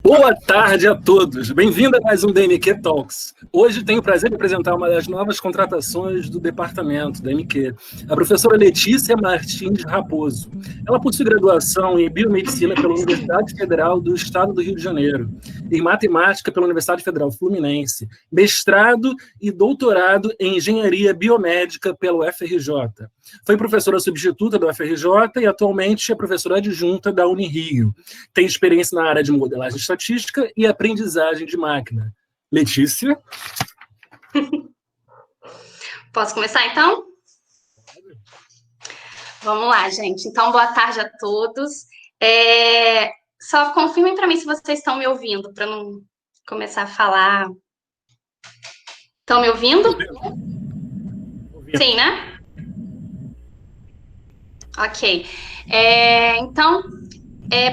Boa tarde a todos, bem-vindo a mais um DMQ Talks. Hoje tenho o prazer de apresentar uma das novas contratações do departamento da MQ, a professora Letícia Martins Raposo. Ela possui graduação em Biomedicina pela Universidade Federal do Estado do Rio de Janeiro, em Matemática pela Universidade Federal Fluminense, mestrado e doutorado em Engenharia Biomédica pelo UFRJ. Foi professora substituta da UFRJ e atualmente é professora adjunta da Unirio. Tem experiência na área de modelagem estatística e aprendizagem de máquina. Letícia? Posso começar, então? Vamos lá, gente. Então, boa tarde a todos. Só confirmem para mim se vocês estão me ouvindo, para não começar a falar. Estão me ouvindo? Sim, né? Ok. Então,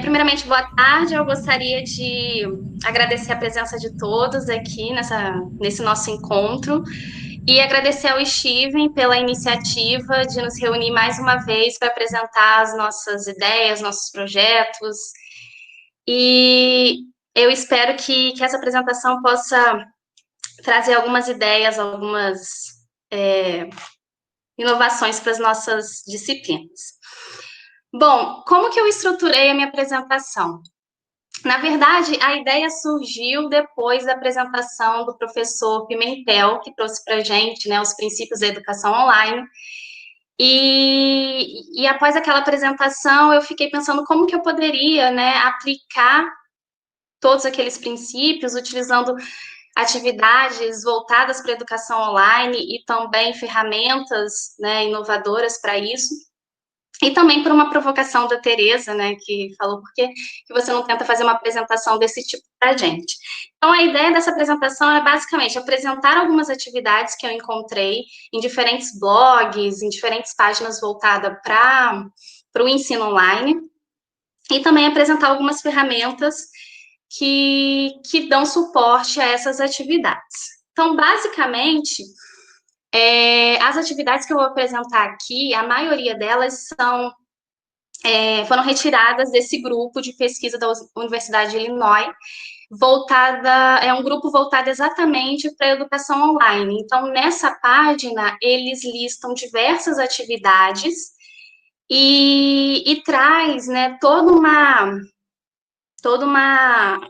primeiramente, boa tarde. Eu gostaria de agradecer a presença de todos aqui nesse nosso encontro e agradecer ao Steven pela iniciativa de nos reunir mais uma vez para apresentar as nossas ideias, nossos projetos. E eu espero que essa apresentação possa trazer algumas ideias, algumas inovações para as nossas disciplinas. Bom, como que eu estruturei a minha apresentação? Na verdade, a ideia surgiu depois da apresentação do professor Pimentel, que trouxe para a gente, né, os princípios da educação online. E após aquela apresentação, eu fiquei pensando como que eu poderia, né, aplicar todos aqueles princípios, utilizando atividades voltadas para a educação online e também ferramentas, né, inovadoras para isso. E também por uma provocação da Tereza, né, que falou, por que você não tenta fazer uma apresentação desse tipo para a gente? Então, a ideia dessa apresentação é basicamente apresentar algumas atividades que eu encontrei em diferentes blogs, em diferentes páginas voltadas para o ensino online, e também apresentar algumas ferramentas que dão suporte a essas atividades. Então, basicamente, as atividades que eu vou apresentar aqui, a maioria delas foram retiradas desse grupo de pesquisa da Universidade de Illinois, é um grupo voltado exatamente para a educação online. Então, nessa página, eles listam diversas atividades e traz, né, toda uma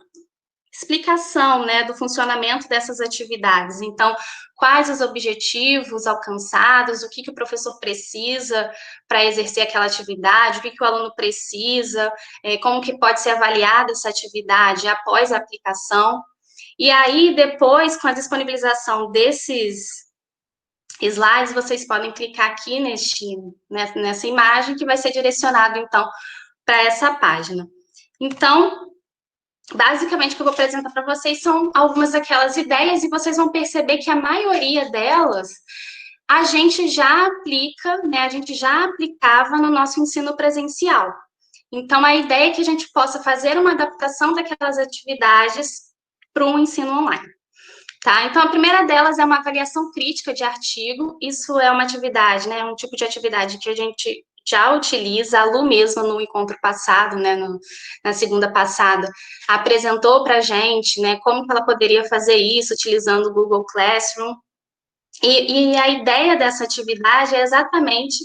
explicação, né, do funcionamento dessas atividades. Então, quais os objetivos alcançados, o que o professor precisa para exercer aquela atividade, o que o aluno precisa, como que pode ser avaliada essa atividade após a aplicação. E aí, depois, com a disponibilização desses slides, vocês podem clicar aqui nessa imagem, que vai ser direcionado, então, para essa página. Então, basicamente, o que eu vou apresentar para vocês são algumas daquelas ideias e vocês vão perceber que a maioria delas a gente já aplica, né? A gente já aplicava no nosso ensino presencial. Então, a ideia é que a gente possa fazer uma adaptação daquelas atividades para um ensino online. Tá? Então, a primeira delas é uma avaliação crítica de artigo. Isso é uma atividade, né? Um tipo de atividade que a gente já utiliza. A Lu mesmo, no encontro passado, né, na segunda passada, apresentou para a gente, né, como que ela poderia fazer isso utilizando o Google Classroom. E a ideia dessa atividade é exatamente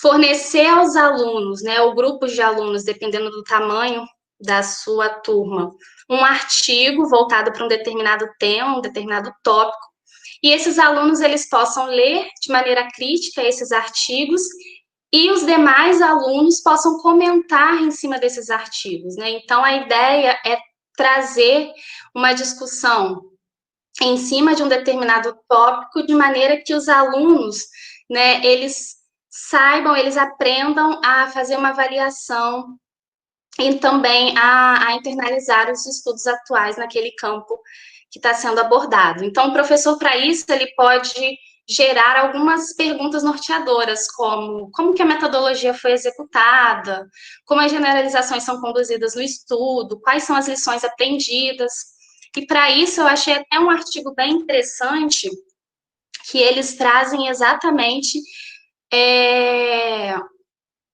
fornecer aos alunos, né, ou grupos de alunos, dependendo do tamanho da sua turma, um artigo voltado para um determinado tema, um determinado tópico, e esses alunos, eles possam ler de maneira crítica esses artigos e os demais alunos possam comentar em cima desses artigos, né? Então, a ideia é trazer uma discussão em cima de um determinado tópico, de maneira que os alunos, né, eles saibam, eles aprendam a fazer uma avaliação e também a internalizar os estudos atuais naquele campo que está sendo abordado. Então, o professor, para isso, ele pode gerar algumas perguntas norteadoras, como que a metodologia foi executada, como as generalizações são conduzidas no estudo, quais são as lições aprendidas. E, para isso, eu achei até um artigo bem interessante, que eles trazem exatamente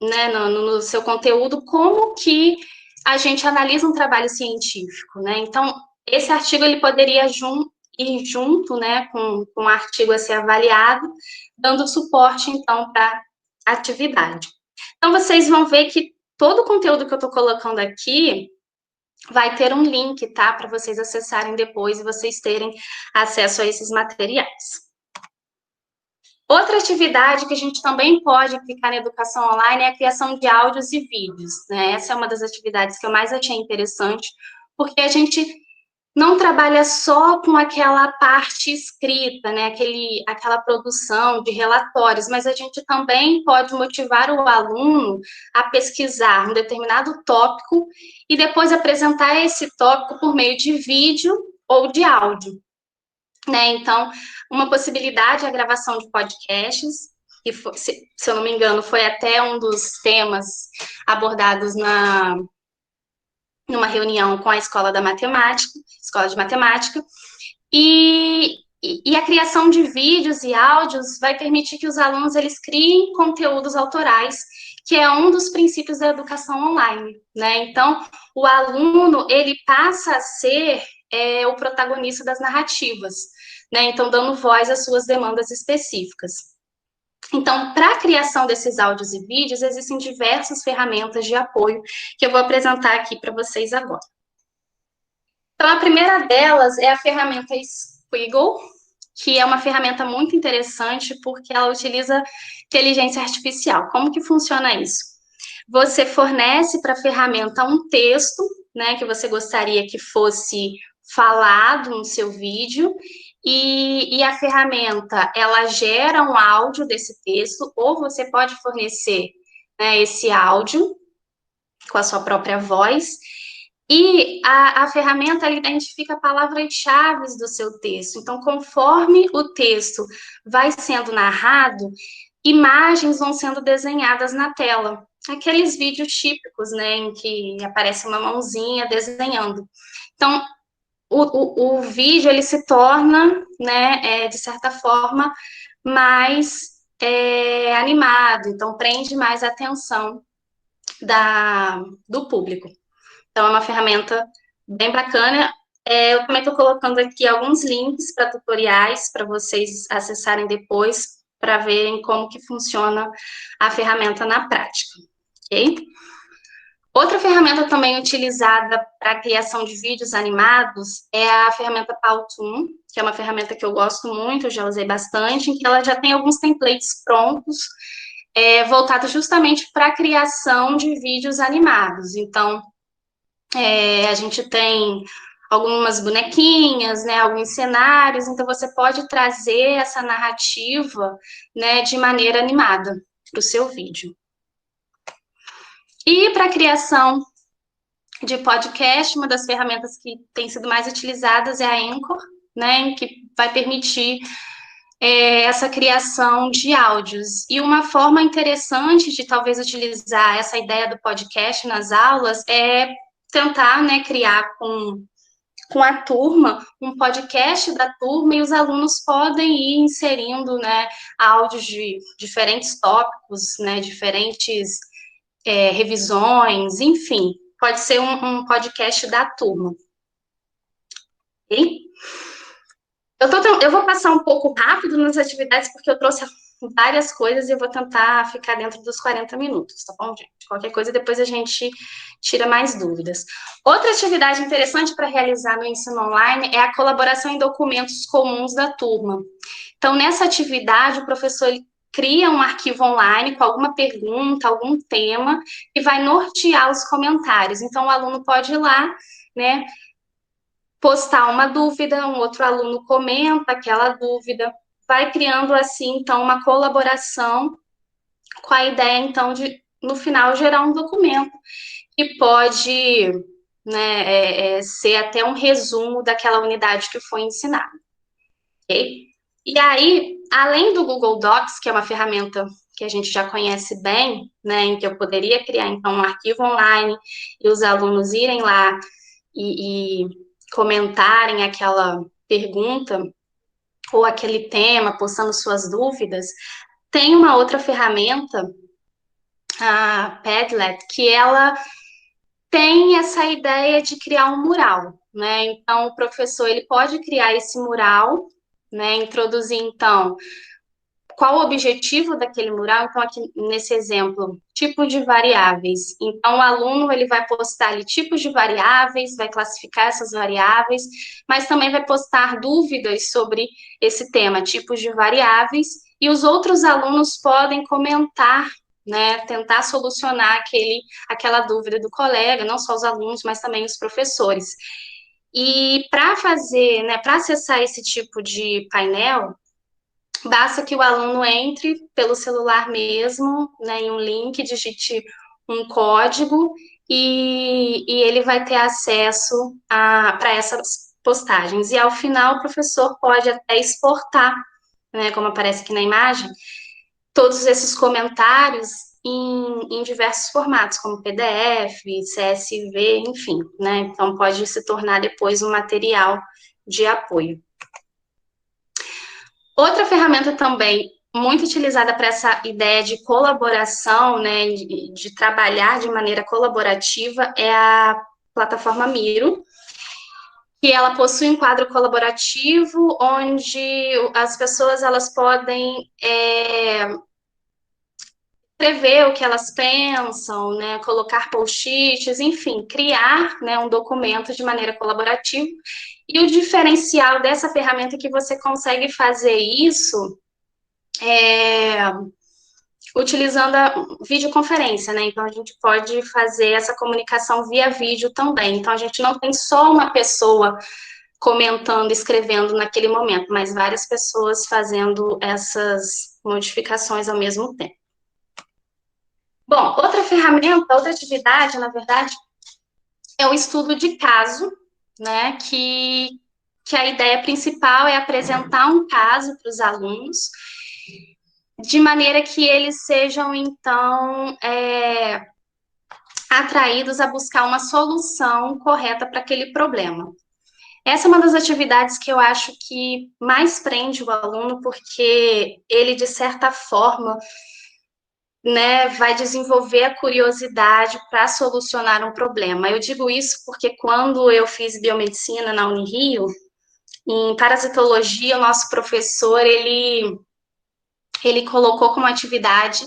né, no seu conteúdo, como que a gente analisa um trabalho científico, né? Então, esse artigo ele poderia ir junto, né, com um artigo a ser avaliado, dando suporte, então, para a atividade. Então, vocês vão ver que todo o conteúdo que eu estou colocando aqui vai ter um link, tá? Para vocês acessarem depois e vocês terem acesso a esses materiais. Outra atividade que a gente também pode aplicar na educação online é a criação de áudios e vídeos, né? Essa é uma das atividades que eu mais achei interessante, porque a gente não trabalha só com aquela parte escrita, né? Aquela produção de relatórios, mas a gente também pode motivar o aluno a pesquisar um determinado tópico e depois apresentar esse tópico por meio de vídeo ou de áudio, né? Então, uma possibilidade é a gravação de podcasts, que se eu não me engano, foi até um dos temas abordados numa reunião com a Escola de Matemática, e a criação de vídeos e áudios vai permitir que os alunos eles criem conteúdos autorais, que é um dos princípios da educação online, né? Então, o aluno, ele passa a ser o protagonista das narrativas, né? Então, dando voz às suas demandas específicas. Então, para a criação desses áudios e vídeos, existem diversas ferramentas de apoio que eu vou apresentar aqui para vocês agora. Então, a primeira delas é a ferramenta Squiggle, que é uma ferramenta muito interessante porque ela utiliza inteligência artificial. Como que funciona isso? Você fornece para a ferramenta um texto, né, que você gostaria que fosse falado no seu vídeo, e a ferramenta, ela gera um áudio desse texto, ou você pode fornecer, né, esse áudio com a sua própria voz, e a ferramenta ela identifica palavras-chave do seu texto. Então, conforme o texto vai sendo narrado, imagens vão sendo desenhadas na tela. Aqueles vídeos típicos, né, em que aparece uma mãozinha desenhando. Então, o vídeo, ele se torna, né, de certa forma, mais animado. Então, prende mais a atenção do público. Então, é uma ferramenta bem bacana. Eu também estou colocando aqui alguns links para tutoriais para vocês acessarem depois para verem como que funciona a ferramenta na prática, ok? Outra ferramenta também utilizada para a criação de vídeos animados é a ferramenta Powtoon, que é uma ferramenta que eu gosto muito, eu já usei bastante, em que ela já tem alguns templates prontos, voltados justamente para a criação de vídeos animados. Então, a gente tem algumas bonequinhas, né, alguns cenários, então você pode trazer essa narrativa, né, de maneira animada para o seu vídeo. E para a criação de podcast, uma das ferramentas que tem sido mais utilizadas é a Anchor, né, que vai permitir essa criação de áudios. E uma forma interessante de talvez utilizar essa ideia do podcast nas aulas é tentar, né, criar com a turma um podcast da turma e os alunos podem ir inserindo, né, áudios de diferentes tópicos, né, diferentes revisões, enfim, pode ser um podcast da turma. Ok? Eu vou passar um pouco rápido nas atividades, porque eu trouxe várias coisas e eu vou tentar ficar dentro dos 40 minutos, tá bom, gente? Qualquer coisa, depois a gente tira mais dúvidas. Outra atividade interessante para realizar no ensino online é a colaboração em documentos comuns da turma. Então, nessa atividade, o professor cria um arquivo online com alguma pergunta, algum tema, e vai nortear os comentários. Então, o aluno pode ir lá, né, postar uma dúvida, um outro aluno comenta aquela dúvida, vai criando assim, então, uma colaboração com a ideia, então, de, no final, gerar um documento que pode, né, ser até um resumo daquela unidade que foi ensinada, ok? E aí, além do Google Docs, que é uma ferramenta que a gente já conhece bem, né, em que eu poderia criar, então, um arquivo online e os alunos irem lá e comentarem aquela pergunta ou aquele tema, postando suas dúvidas, tem uma outra ferramenta, a Padlet, que ela tem essa ideia de criar um mural, né? Então, o professor ele pode criar esse mural, né? Introduzir, então, qual o objetivo daquele mural. Então, aqui nesse exemplo, tipo de variáveis. Então, o aluno ele vai postar ali tipos de variáveis, vai classificar essas variáveis, mas também vai postar dúvidas sobre esse tema, tipos de variáveis, e os outros alunos podem comentar, né, tentar solucionar aquela dúvida do colega, não só os alunos, mas também os professores. E para fazer, né, para acessar esse tipo de painel, basta que o aluno entre pelo celular mesmo, né, em um link, digite um código e ele vai ter acesso para essas postagens. E ao final, o professor pode até exportar, né, como aparece aqui na imagem, todos esses comentários em diversos formatos, como PDF, CSV, enfim, né? Então, pode se tornar depois um material de apoio. Outra ferramenta também muito utilizada para essa ideia de colaboração, né, de trabalhar de maneira colaborativa, é a plataforma Miro, que ela possui um quadro colaborativo onde as pessoas elas podem escrever o que elas pensam, né, colocar post-its, enfim, criar, né, um documento de maneira colaborativa. E o diferencial dessa ferramenta é que você consegue fazer isso utilizando a videoconferência, né? Então, a gente pode fazer essa comunicação via vídeo também. Então, a gente não tem só uma pessoa comentando, escrevendo naquele momento, mas várias pessoas fazendo essas modificações ao mesmo tempo. Bom, outra ferramenta, outra atividade, na verdade, é o estudo de caso, né? Que a ideia principal é apresentar um caso para os alunos, de maneira que eles sejam, então, atraídos a buscar uma solução correta para aquele problema. Essa é uma das atividades que eu acho que mais prende o aluno, porque ele, de certa forma, né, vai desenvolver a curiosidade para solucionar um problema. Eu digo isso porque quando eu fiz biomedicina na Unirio, em parasitologia, o nosso professor, ele colocou como atividade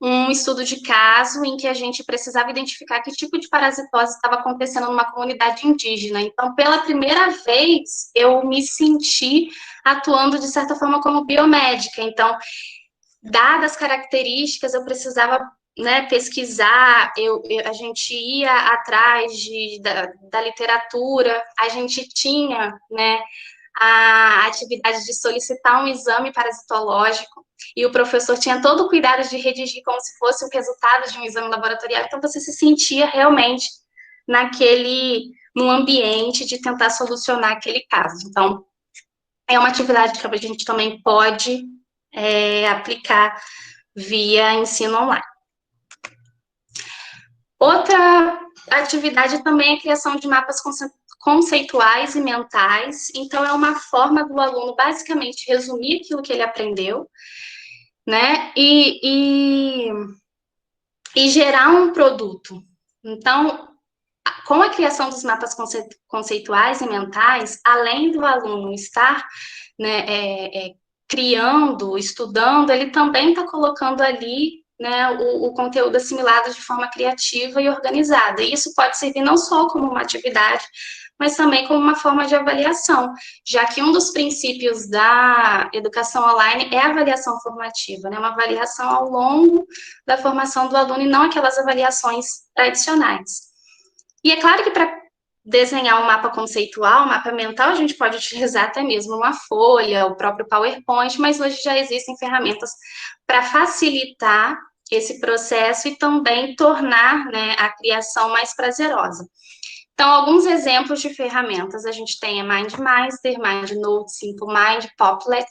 um estudo de caso em que a gente precisava identificar que tipo de parasitose estava acontecendo numa comunidade indígena. Então, pela primeira vez, eu me senti atuando, de certa forma, como biomédica. Então, dadas as características, eu precisava, né, pesquisar, a gente ia atrás da literatura, a gente tinha, né, a atividade de solicitar um exame parasitológico, e o professor tinha todo o cuidado de redigir como se fosse o resultado de um exame laboratorial, então você se sentia realmente num ambiente de tentar solucionar aquele caso. Então, é uma atividade que a gente também pode aplicar via ensino online. Outra atividade também é a criação de mapas conceituais e mentais. Então, é uma forma do aluno basicamente resumir aquilo que ele aprendeu, né? E gerar um produto. Então, com a criação dos mapas conceituais e mentais, além do aluno estar, né, criando, estudando, ele também está colocando ali, né, o conteúdo assimilado de forma criativa e organizada. E isso pode servir não só como uma atividade, mas também como uma forma de avaliação, já que um dos princípios da educação online é a avaliação formativa, né, uma avaliação ao longo da formação do aluno e não aquelas avaliações tradicionais. E é claro que para desenhar um mapa conceitual, um mapa mental, a gente pode utilizar até mesmo uma folha, o próprio PowerPoint, mas hoje já existem ferramentas para facilitar esse processo e também tornar, né, a criação mais prazerosa. Então, alguns exemplos de ferramentas, a gente tem a MindMeister, MindNote, SimpleMind, Poplet.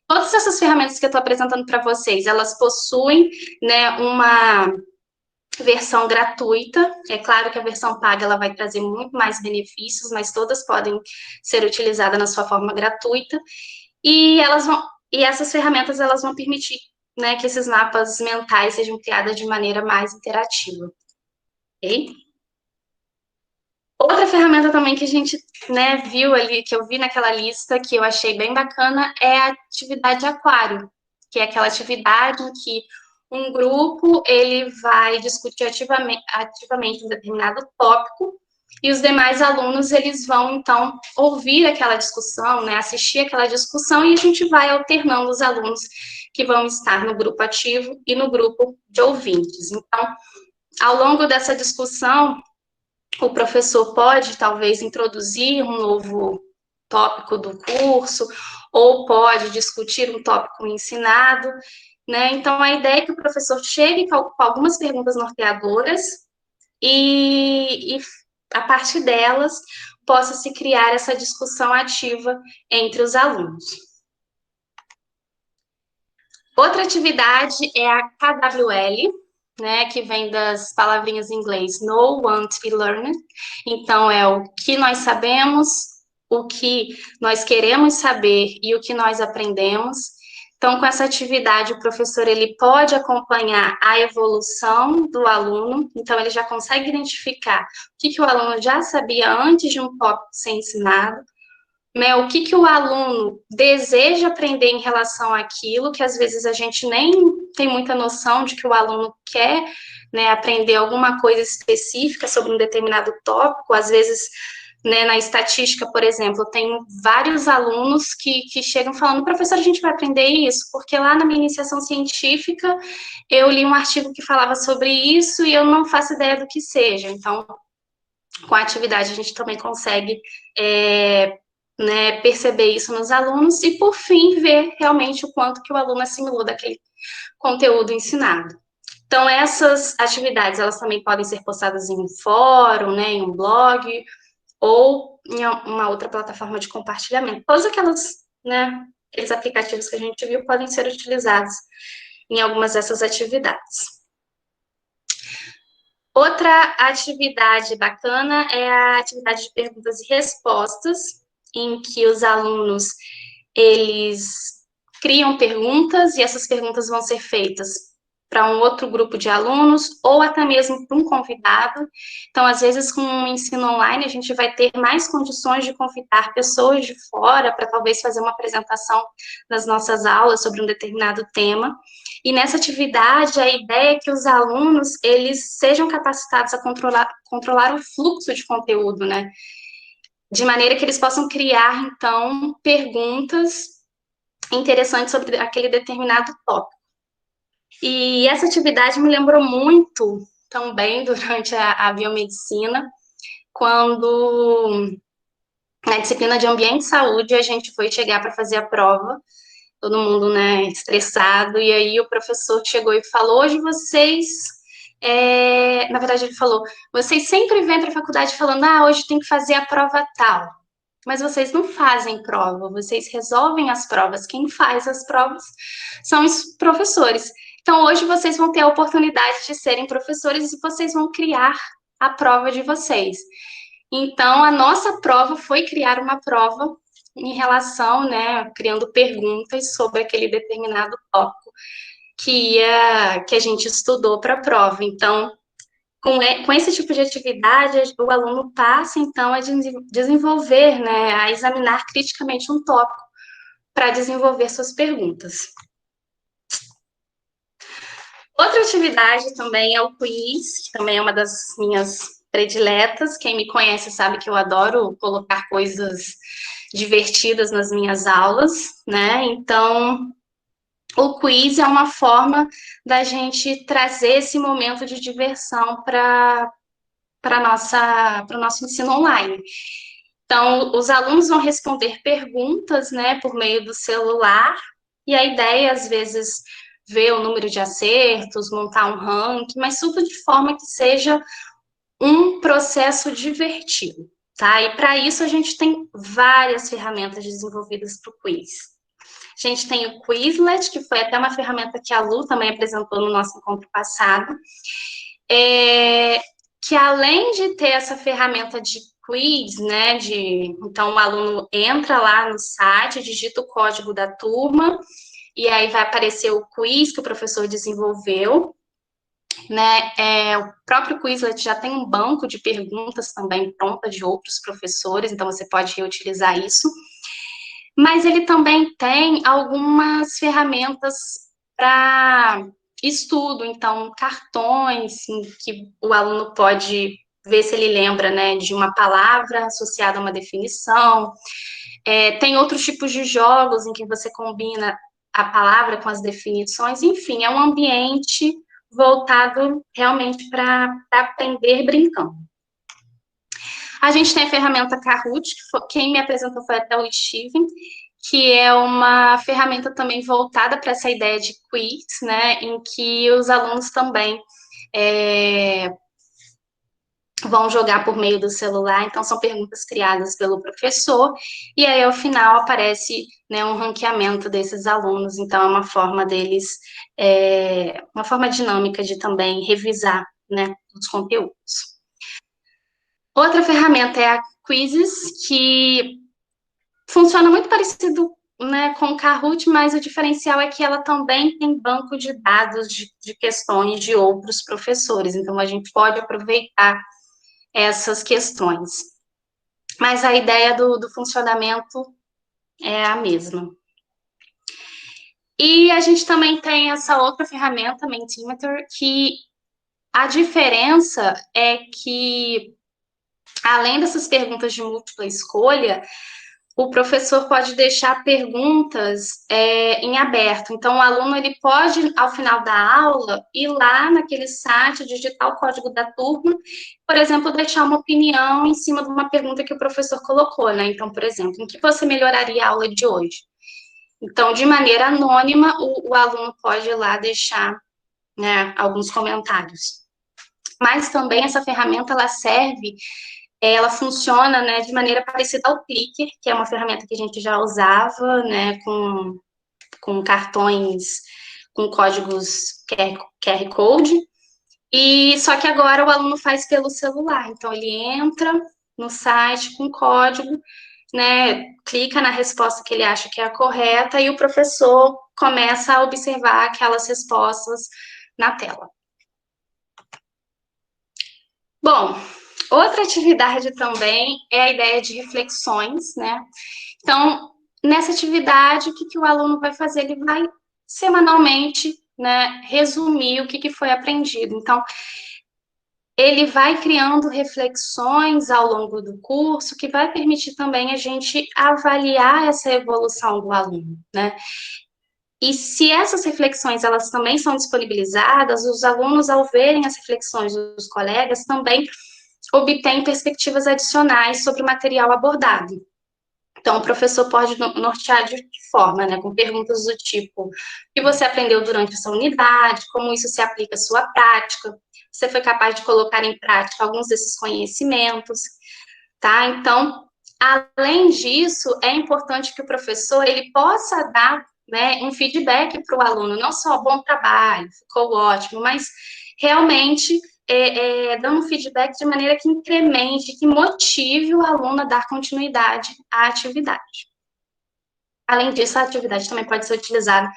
Todas essas ferramentas que eu estou apresentando para vocês, elas possuem, né, uma versão gratuita. É claro que a versão paga ela vai trazer muito mais benefícios, mas todas podem ser utilizadas na sua forma gratuita. E essas ferramentas elas vão permitir, né, que esses mapas mentais sejam criados de maneira mais interativa. Ok? ferramenta também que a gente, né, viu ali, que eu vi naquela lista, que eu achei bem bacana, é a atividade aquário, que é aquela atividade em que um grupo ele vai discutir ativamente um determinado tópico e os demais alunos eles vão então ouvir aquela discussão, né, assistir aquela discussão, e a gente vai alternando os alunos que vão estar no grupo ativo e no grupo de ouvintes. Então, ao longo dessa discussão, o professor pode talvez introduzir um novo tópico do curso, ou pode discutir um tópico ensinado, né? Então, a ideia é que o professor chegue com algumas perguntas norteadoras e a partir delas, possa se criar essa discussão ativa entre os alunos. Outra atividade é a KWL, né, que vem das palavrinhas em inglês know, want e learn. Então, é o que nós sabemos, o que nós queremos saber e o que nós aprendemos. Então, com essa atividade, o professor ele pode acompanhar a evolução do aluno, então ele já consegue identificar o que o aluno já sabia antes de um tópico ser ensinado, né, o que o aluno deseja aprender em relação àquilo, que às vezes a gente nem tem muita noção de que o aluno quer, né, aprender alguma coisa específica sobre um determinado tópico. Às vezes, né, na estatística, por exemplo, tem vários alunos que chegam falando, professor, a gente vai aprender isso, porque lá na minha iniciação científica eu li um artigo que falava sobre isso e eu não faço ideia do que seja. Então, com a atividade a gente também consegue né, perceber isso nos alunos e, por fim, ver realmente o quanto que o aluno assimilou daquele conteúdo ensinado. Então, essas atividades, elas também podem ser postadas em um fórum, né, em um blog, ou em uma outra plataforma de compartilhamento. Todas aquelas, né, aqueles aplicativos que a gente viu podem ser utilizados em algumas dessas atividades. Outra atividade bacana é a atividade de perguntas e respostas, em que os alunos, eles criam perguntas, e essas perguntas vão ser feitas para um outro grupo de alunos, ou até mesmo para um convidado. Então, às vezes, com o ensino online, a gente vai ter mais condições de convidar pessoas de fora para talvez fazer uma apresentação das nossas aulas sobre um determinado tema. E nessa atividade, a ideia é que os alunos, eles sejam capacitados a controlar o fluxo de conteúdo, né? De maneira que eles possam criar, então, perguntas interessantes sobre aquele determinado tópico. E essa atividade me lembrou muito também durante a biomedicina, quando na disciplina de ambiente e saúde a gente foi chegar para fazer a prova, todo mundo, né, estressado, e aí o professor chegou e falou, hoje vocês, na verdade ele falou, vocês sempre vêm para a faculdade falando, hoje tem que fazer a prova tal, mas vocês não fazem prova, vocês resolvem as provas, quem faz as provas são os professores. Então, hoje vocês vão ter a oportunidade de serem professores e vocês vão criar a prova de vocês. Então, a nossa prova foi criar uma prova em relação, né, criando perguntas sobre aquele determinado tópico que a gente estudou para a prova. Então, com esse tipo de atividade, o aluno passa, então, a desenvolver, né, a examinar criticamente um tópico para desenvolver suas perguntas. Outra atividade também é o quiz, que também é uma das minhas prediletas. Quem me conhece sabe que eu adoro colocar coisas divertidas nas minhas aulas, né? Então, o quiz é uma forma da gente trazer esse momento de diversão para o nosso ensino online. Então, os alunos vão responder perguntas, né, por meio do celular, e a ideia, às vezes, ver o número de acertos, montar um ranking, mas tudo de forma que seja um processo divertido, tá? E para isso a gente tem várias ferramentas desenvolvidas para o quiz. A gente tem o Quizlet, que foi até uma ferramenta que a Lu também apresentou no nosso encontro passado, que além de ter essa ferramenta de quiz, né, então o aluno entra lá no site, digita o código da turma, e aí vai aparecer o quiz que o professor desenvolveu. né? O próprio Quizlet já tem um banco de perguntas também pronta de outros professores, então você pode reutilizar isso. Mas ele também tem algumas ferramentas para estudo, então cartões em que o aluno pode ver se ele lembra, né, de uma palavra associada a uma definição. Tem outros tipos de jogos em que você combina a palavra com as definições, enfim, é um ambiente voltado realmente para aprender brincando. A gente tem a ferramenta Kahoot, quem me apresentou foi até o Steven, que é uma ferramenta também voltada para essa ideia de quiz, né, em que os alunos também vão jogar por meio do celular, então são perguntas criadas pelo professor, e aí ao final aparece, né, um ranqueamento desses alunos, então é uma forma deles, uma forma dinâmica de também revisar, né, os conteúdos. Outra ferramenta é a Quizzes, que funciona muito parecido, né, com o Kahoot, mas o diferencial é que ela também tem banco de dados de questões de outros professores, então a gente pode aproveitar essas questões. Mas a ideia do funcionamento é a mesma. E a gente também tem essa outra ferramenta, Mentimeter, que a diferença é que, além dessas perguntas de múltipla escolha, o professor pode deixar perguntas em aberto. Então, o aluno ele pode, ao final da aula, ir lá naquele site, digitar o código da turma, por exemplo, deixar uma opinião em cima de uma pergunta que o professor colocou, né? Então, por exemplo, em que você melhoraria a aula de hoje? Então, de maneira anônima, o aluno pode ir lá deixar, né, alguns comentários. Mas também essa ferramenta, ela funciona, né, de maneira parecida ao Clicker, que é uma ferramenta que a gente já usava, né, com cartões, com códigos QR Code, e só que agora o aluno faz pelo celular, então ele entra no site com código, né, clica na resposta que ele acha que é a correta, e o professor começa a observar aquelas respostas na tela. Bom, outra atividade também é a ideia de reflexões, né? Então, nessa atividade, o que o aluno vai fazer? Ele vai, semanalmente, né, resumir o que foi aprendido. Então, ele vai criando reflexões ao longo do curso, que vai permitir também a gente avaliar essa evolução do aluno, né? E se essas reflexões, elas também são disponibilizadas, os alunos, ao verem as reflexões dos colegas, também obtêm perspectivas adicionais sobre o material abordado. Então, o professor pode nortear de forma, né, com perguntas do tipo: o que você aprendeu durante essa unidade, como isso se aplica à sua prática, você foi capaz de colocar em prática alguns desses conhecimentos, tá? Então, além disso, é importante que o professor, ele possa dar, né, um feedback para o aluno, não só bom trabalho, ficou ótimo, mas realmente dando um feedback de maneira que incremente, que motive o aluno a dar continuidade à atividade. Além disso, a atividade também pode ser utilizada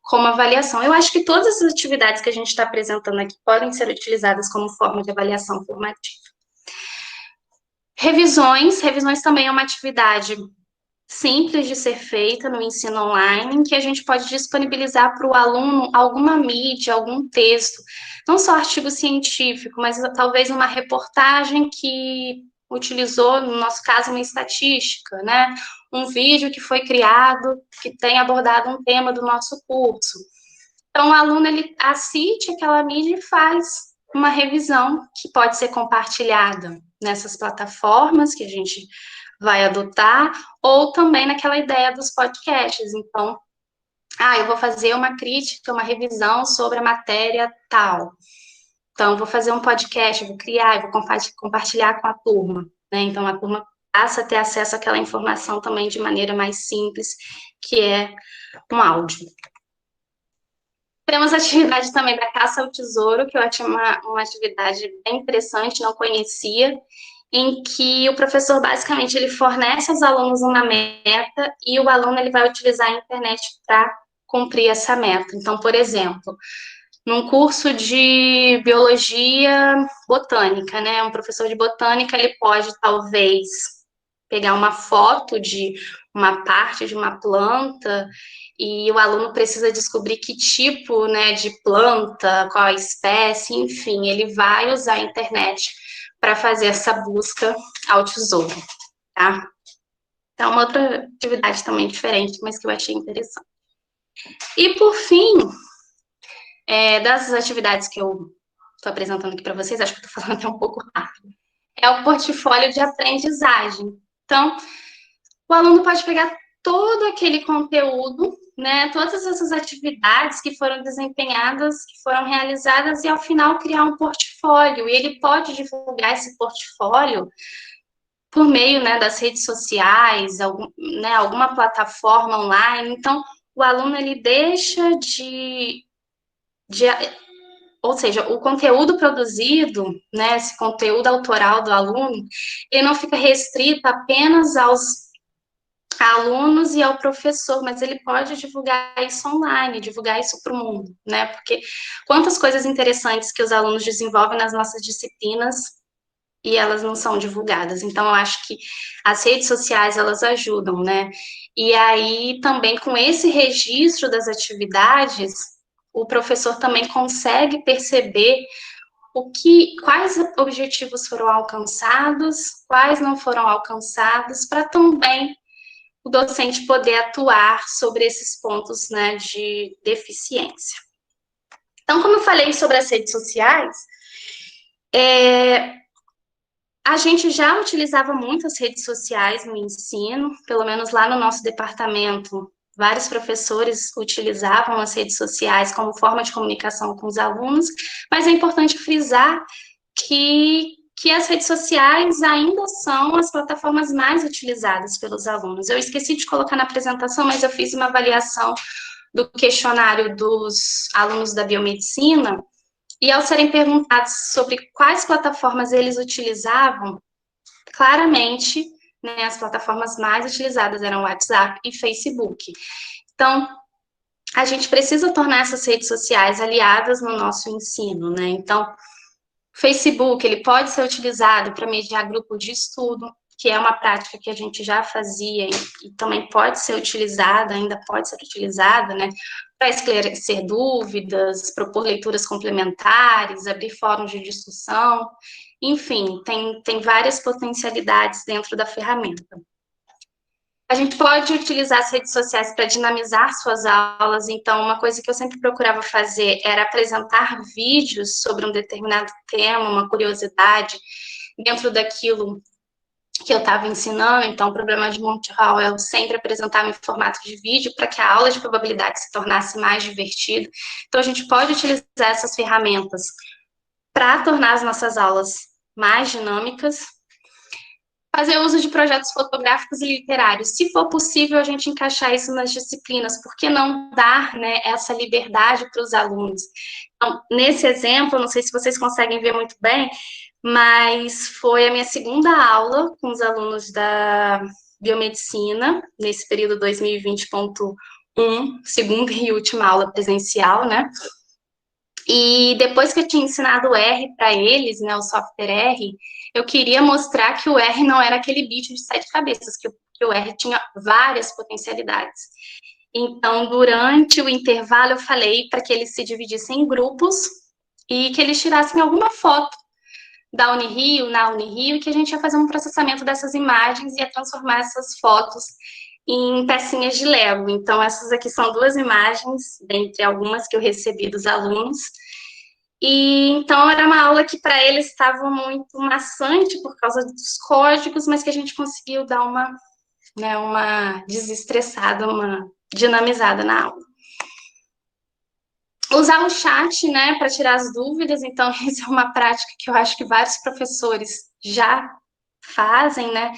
como avaliação. Eu acho que todas essas atividades que a gente está apresentando aqui podem ser utilizadas como forma de avaliação formativa. Revisões também é uma atividade simples de ser feita no ensino online, em que a gente pode disponibilizar para o aluno alguma mídia, algum texto, não só artigo científico, mas talvez uma reportagem que utilizou, no nosso caso, uma estatística, né? Um vídeo que foi criado, que tem abordado um tema do nosso curso. Então, o aluno, ele assiste aquela mídia e faz uma revisão que pode ser compartilhada nessas plataformas que a gente vai adotar, ou também naquela ideia dos podcasts. Então, eu vou fazer uma crítica, uma revisão sobre a matéria tal. Então, vou fazer um podcast, vou criar, vou compartilhar com a turma, né? Então, a turma passa a ter acesso àquela informação também de maneira mais simples, que é um áudio. Temos a atividade também da caça ao tesouro, que eu achei uma atividade bem interessante, não conhecia, em que o professor, basicamente, ele fornece aos alunos uma meta e o aluno ele vai utilizar a internet para cumprir essa meta. Então, por exemplo, num curso de biologia botânica, né? Um professor de botânica, ele pode, talvez, pegar uma foto de uma parte de uma planta e o aluno precisa descobrir que tipo, né, de planta, qual a espécie, enfim, ele vai usar a internet para fazer essa busca ao tesouro, tá? Então, uma outra atividade também diferente, mas que eu achei interessante. E, por fim, das atividades que eu estou apresentando aqui para vocês, acho que eu estou falando até um pouco rápido, é o portfólio de aprendizagem. Então, o aluno pode pegar todo aquele conteúdo, né, todas essas atividades que foram desempenhadas, que foram realizadas, e ao final criar um portfólio. E ele pode divulgar esse portfólio por meio, né, das redes sociais, alguma plataforma online. Então, o aluno ele deixa de ou seja, o conteúdo produzido, né, esse conteúdo autoral do aluno, ele não fica restrito apenas aos alunos e ao professor, mas ele pode divulgar isso online, divulgar isso para o mundo, né? Porque quantas coisas interessantes que os alunos desenvolvem nas nossas disciplinas e elas não são divulgadas. Então, eu acho que as redes sociais, elas ajudam, né? E aí, também, com esse registro das atividades, o professor também consegue perceber quais objetivos foram alcançados, quais não foram alcançados, para também o docente poder atuar sobre esses pontos, né, de deficiência. Então, como eu falei sobre as redes sociais, a gente já utilizava muito as redes sociais no ensino, pelo menos lá no nosso departamento, vários professores utilizavam as redes sociais como forma de comunicação com os alunos, mas é importante frisar que as redes sociais ainda são as plataformas mais utilizadas pelos alunos. Eu esqueci de colocar na apresentação, mas eu fiz uma avaliação do questionário dos alunos da biomedicina, e ao serem perguntados sobre quais plataformas eles utilizavam, claramente, né, as plataformas mais utilizadas eram WhatsApp e Facebook. Então, a gente precisa tornar essas redes sociais aliadas no nosso ensino, né? Então, Facebook, ele pode ser utilizado para mediar grupo de estudo, que é uma prática que a gente já fazia e também pode ser utilizada, ainda pode ser utilizada, né, para esclarecer dúvidas, propor leituras complementares, abrir fóruns de discussão, enfim, tem várias potencialidades dentro da ferramenta. A gente pode utilizar as redes sociais para dinamizar suas aulas, então uma coisa que eu sempre procurava fazer era apresentar vídeos sobre um determinado tema, uma curiosidade, dentro daquilo que eu estava ensinando. Então, o problema de Monty Hall é eu sempre apresentava em formato de vídeo para que a aula de probabilidade se tornasse mais divertida. Então, a gente pode utilizar essas ferramentas para tornar as nossas aulas mais dinâmicas, fazer uso de projetos fotográficos e literários. Se for possível, a gente encaixar isso nas disciplinas, por que não dar, né, essa liberdade para os alunos? Então, nesse exemplo, não sei se vocês conseguem ver muito bem, mas foi a minha segunda aula com os alunos da biomedicina, nesse período 2020.1, segunda e última aula presencial, né? E depois que eu tinha ensinado o R para eles, né, o software R, eu queria mostrar que o R não era aquele bicho de 7 cabeças, que o R tinha várias potencialidades. Então, durante o intervalo, eu falei para que eles se dividissem em grupos e que eles tirassem alguma foto da Unirio, na Unirio, e que a gente ia fazer um processamento dessas imagens e ia transformar essas fotos em pecinhas de Lego. Então, essas aqui são 2 imagens, dentre algumas que eu recebi dos alunos. E então era uma aula que para eles estava muito maçante por causa dos códigos, mas que a gente conseguiu dar uma desestressada, uma dinamizada na aula. Usar o chat, né, para tirar as dúvidas. Então, isso é uma prática que eu acho que vários professores já fazem, né?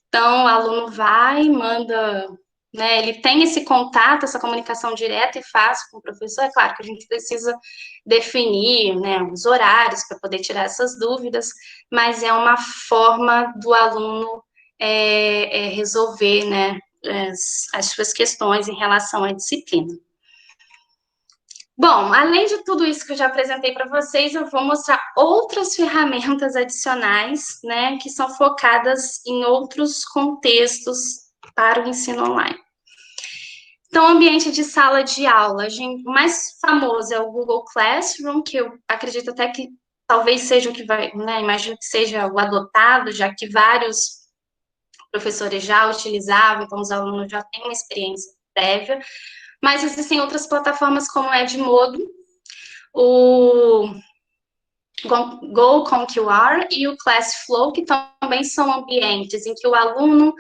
Então, o aluno vai, manda, né, ele tem esse contato, essa comunicação direta e fácil com o professor. É claro que a gente precisa definir, né, os horários para poder tirar essas dúvidas, mas é uma forma do aluno resolver, né, as suas questões em relação à disciplina. Bom, além de tudo isso que eu já apresentei para vocês, eu vou mostrar outras ferramentas adicionais, né, que são focadas em outros contextos para o ensino online. Então, ambiente de sala de aula, o mais famoso é o Google Classroom, que eu acredito até que talvez seja o que vai, né, imagino que seja o adotado, já que vários professores já utilizavam, então os alunos já têm uma experiência prévia, mas existem outras plataformas como o Edmodo, o Go com QR e o Classflow, que também são ambientes em que o aluno,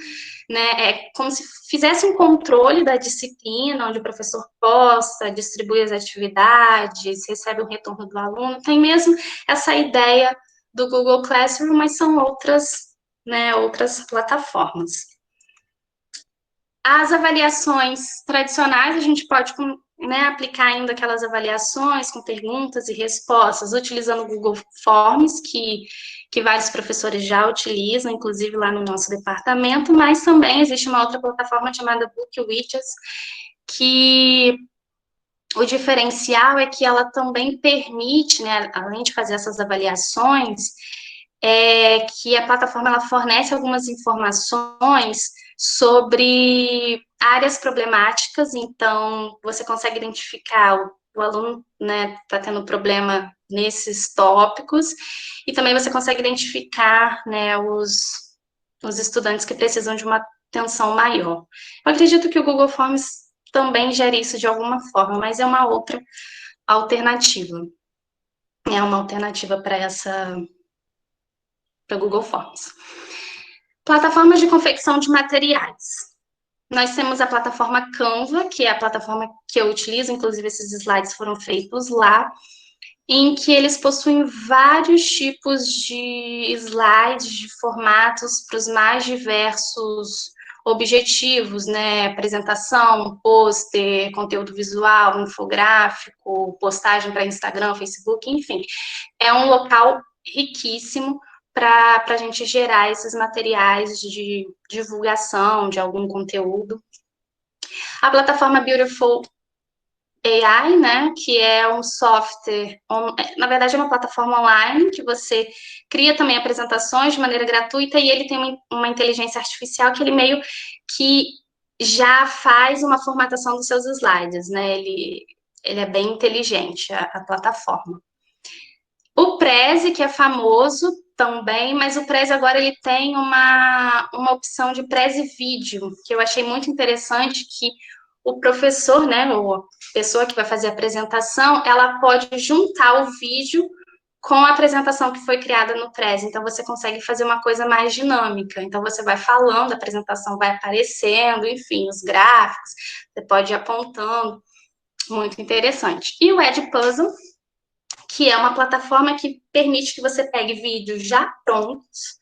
né, é como se fizesse um controle da disciplina, onde o professor posta, distribui as atividades, recebe o retorno do aluno. Tem mesmo essa ideia do Google Classroom, mas são outras, né, outras plataformas. As avaliações tradicionais, a gente pode, né, aplicar ainda aquelas avaliações com perguntas e respostas, utilizando o Google Forms, que vários professores já utilizam, inclusive lá no nosso departamento, mas também existe uma outra plataforma chamada BookWidgets, que o diferencial é que ela também permite, né, além de fazer essas avaliações, que a plataforma ela fornece algumas informações sobre áreas problemáticas, então você consegue identificar o aluno, né, está tendo problema nesses tópicos, e também você consegue identificar, né, os estudantes que precisam de uma atenção maior. Eu acredito que o Google Forms também gera isso de alguma forma, mas é uma outra alternativa. É uma alternativa para para o Google Forms. Plataformas de confecção de materiais. Nós temos a plataforma Canva, que é a plataforma que eu utilizo, inclusive esses slides foram feitos lá, em que eles possuem vários tipos de slides, de formatos para os mais diversos objetivos, né? Apresentação, pôster, conteúdo visual, infográfico, postagem para Instagram, Facebook, enfim. É um local riquíssimo para a gente gerar esses materiais de divulgação de algum conteúdo. A plataforma Beautiful AI, né, que é um software, na verdade é uma plataforma online que você cria também apresentações de maneira gratuita e ele tem uma inteligência artificial que ele meio que já faz uma formatação dos seus slides, né, ele é bem inteligente, a plataforma. O Prezi, que é famoso também, mas o Prezi agora ele tem uma opção de Prezi Vídeo, que eu achei muito interessante, que o professor, né, ou a pessoa que vai fazer a apresentação, ela pode juntar o vídeo com a apresentação que foi criada no Prezi. Então, você consegue fazer uma coisa mais dinâmica. Então, você vai falando, a apresentação vai aparecendo, enfim, os gráficos, você pode ir apontando. Muito interessante. E o Edpuzzle, que é uma plataforma que permite que você pegue vídeos já prontos.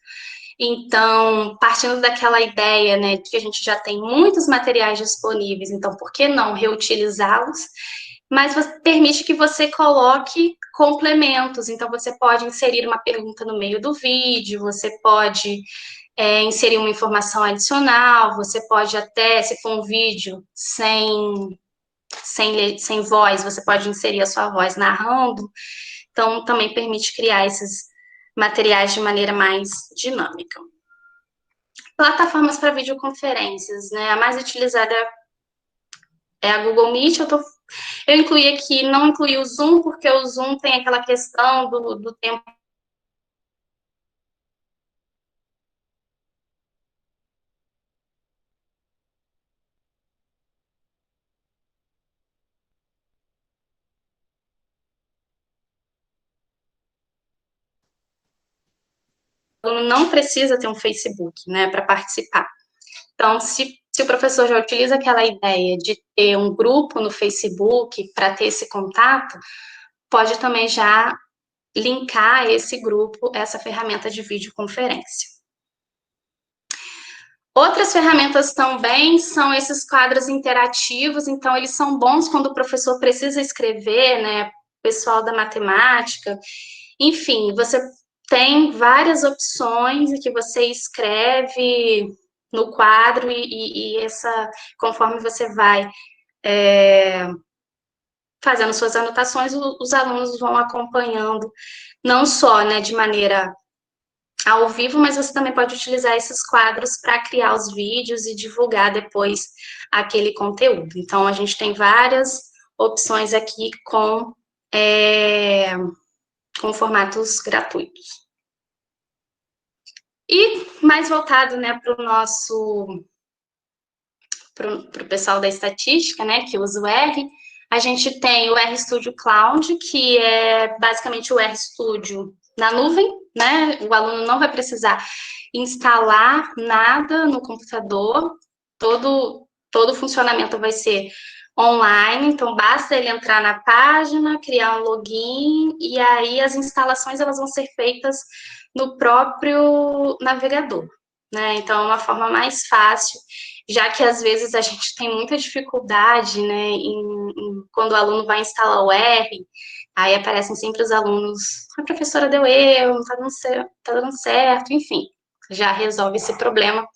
Então, partindo daquela ideia, né, de que a gente já tem muitos materiais disponíveis, então por que não reutilizá-los? Mas permite que você coloque complementos. Então, você pode inserir uma pergunta no meio do vídeo, você pode inserir uma informação adicional, você pode até, se for um vídeo sem voz, você pode inserir a sua voz narrando. Então, também permite criar esses materiais de maneira mais dinâmica. Plataformas para videoconferências, né? A mais utilizada é a Google Meet. Eu incluí aqui, não incluí o Zoom, porque o Zoom tem aquela questão do tempo. O aluno não precisa ter um Facebook, né, para participar. Então, se o professor já utiliza aquela ideia de ter um grupo no Facebook para ter esse contato, pode também já linkar esse grupo, essa ferramenta de videoconferência. Outras ferramentas também são esses quadros interativos, então eles são bons quando o professor precisa escrever, né, pessoal da matemática, enfim, você tem várias opções que você escreve no quadro e conforme você vai fazendo suas anotações, os alunos vão acompanhando, não só, né, de maneira ao vivo, mas você também pode utilizar esses quadros para criar os vídeos e divulgar depois aquele conteúdo. Então, a gente tem várias opções aqui com formatos gratuitos. E mais voltado, né, para o pessoal da estatística, né, que usa o R, a gente tem o RStudio Cloud, que é basicamente o RStudio na nuvem, né, o aluno não vai precisar instalar nada no computador, todo o funcionamento vai ser online, então basta ele entrar na página, criar um login, e aí as instalações elas vão ser feitas no próprio navegador, né? Então é uma forma mais fácil, já que às vezes a gente tem muita dificuldade, né, quando o aluno vai instalar o R, aí aparecem sempre os alunos, a professora deu erro, não tá dando certo, enfim, já resolve esse problema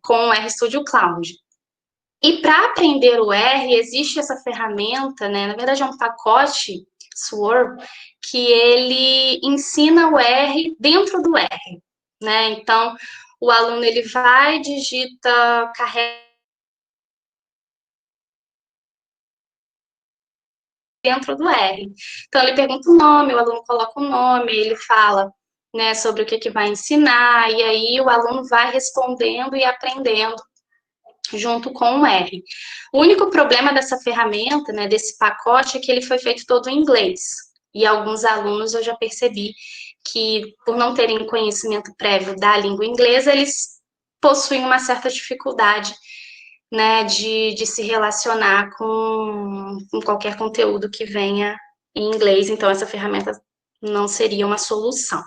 com o RStudio Cloud. E para aprender o R, existe essa ferramenta, né? Na verdade, é um pacote Sword que ele ensina o R dentro do R, né? Então, o aluno ele vai, digita, carrega dentro do R. Então, ele pergunta o nome, o aluno coloca o nome, ele fala, né, sobre o que vai ensinar, e aí o aluno vai respondendo e aprendendo junto com o R. O único problema dessa ferramenta, né, desse pacote, é que ele foi feito todo em inglês. E alguns alunos eu já percebi que, por não terem conhecimento prévio da língua inglesa, eles possuem uma certa dificuldade, né, de se relacionar com qualquer conteúdo que venha em inglês. Então, essa ferramenta não seria uma solução.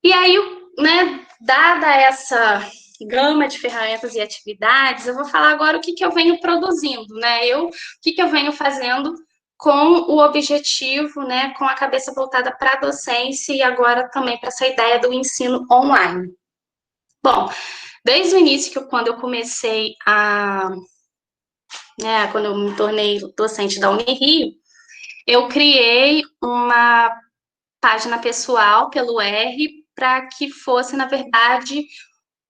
E aí, né, dada essa gama de ferramentas e atividades, eu vou falar agora o que eu venho produzindo, né? O que eu venho fazendo com o objetivo, né, com a cabeça voltada para a docência e agora também para essa ideia do ensino online. Bom, desde o início, quando eu comecei quando eu me tornei docente da Unirio, eu criei uma página pessoal pelo R para que fosse, na verdade,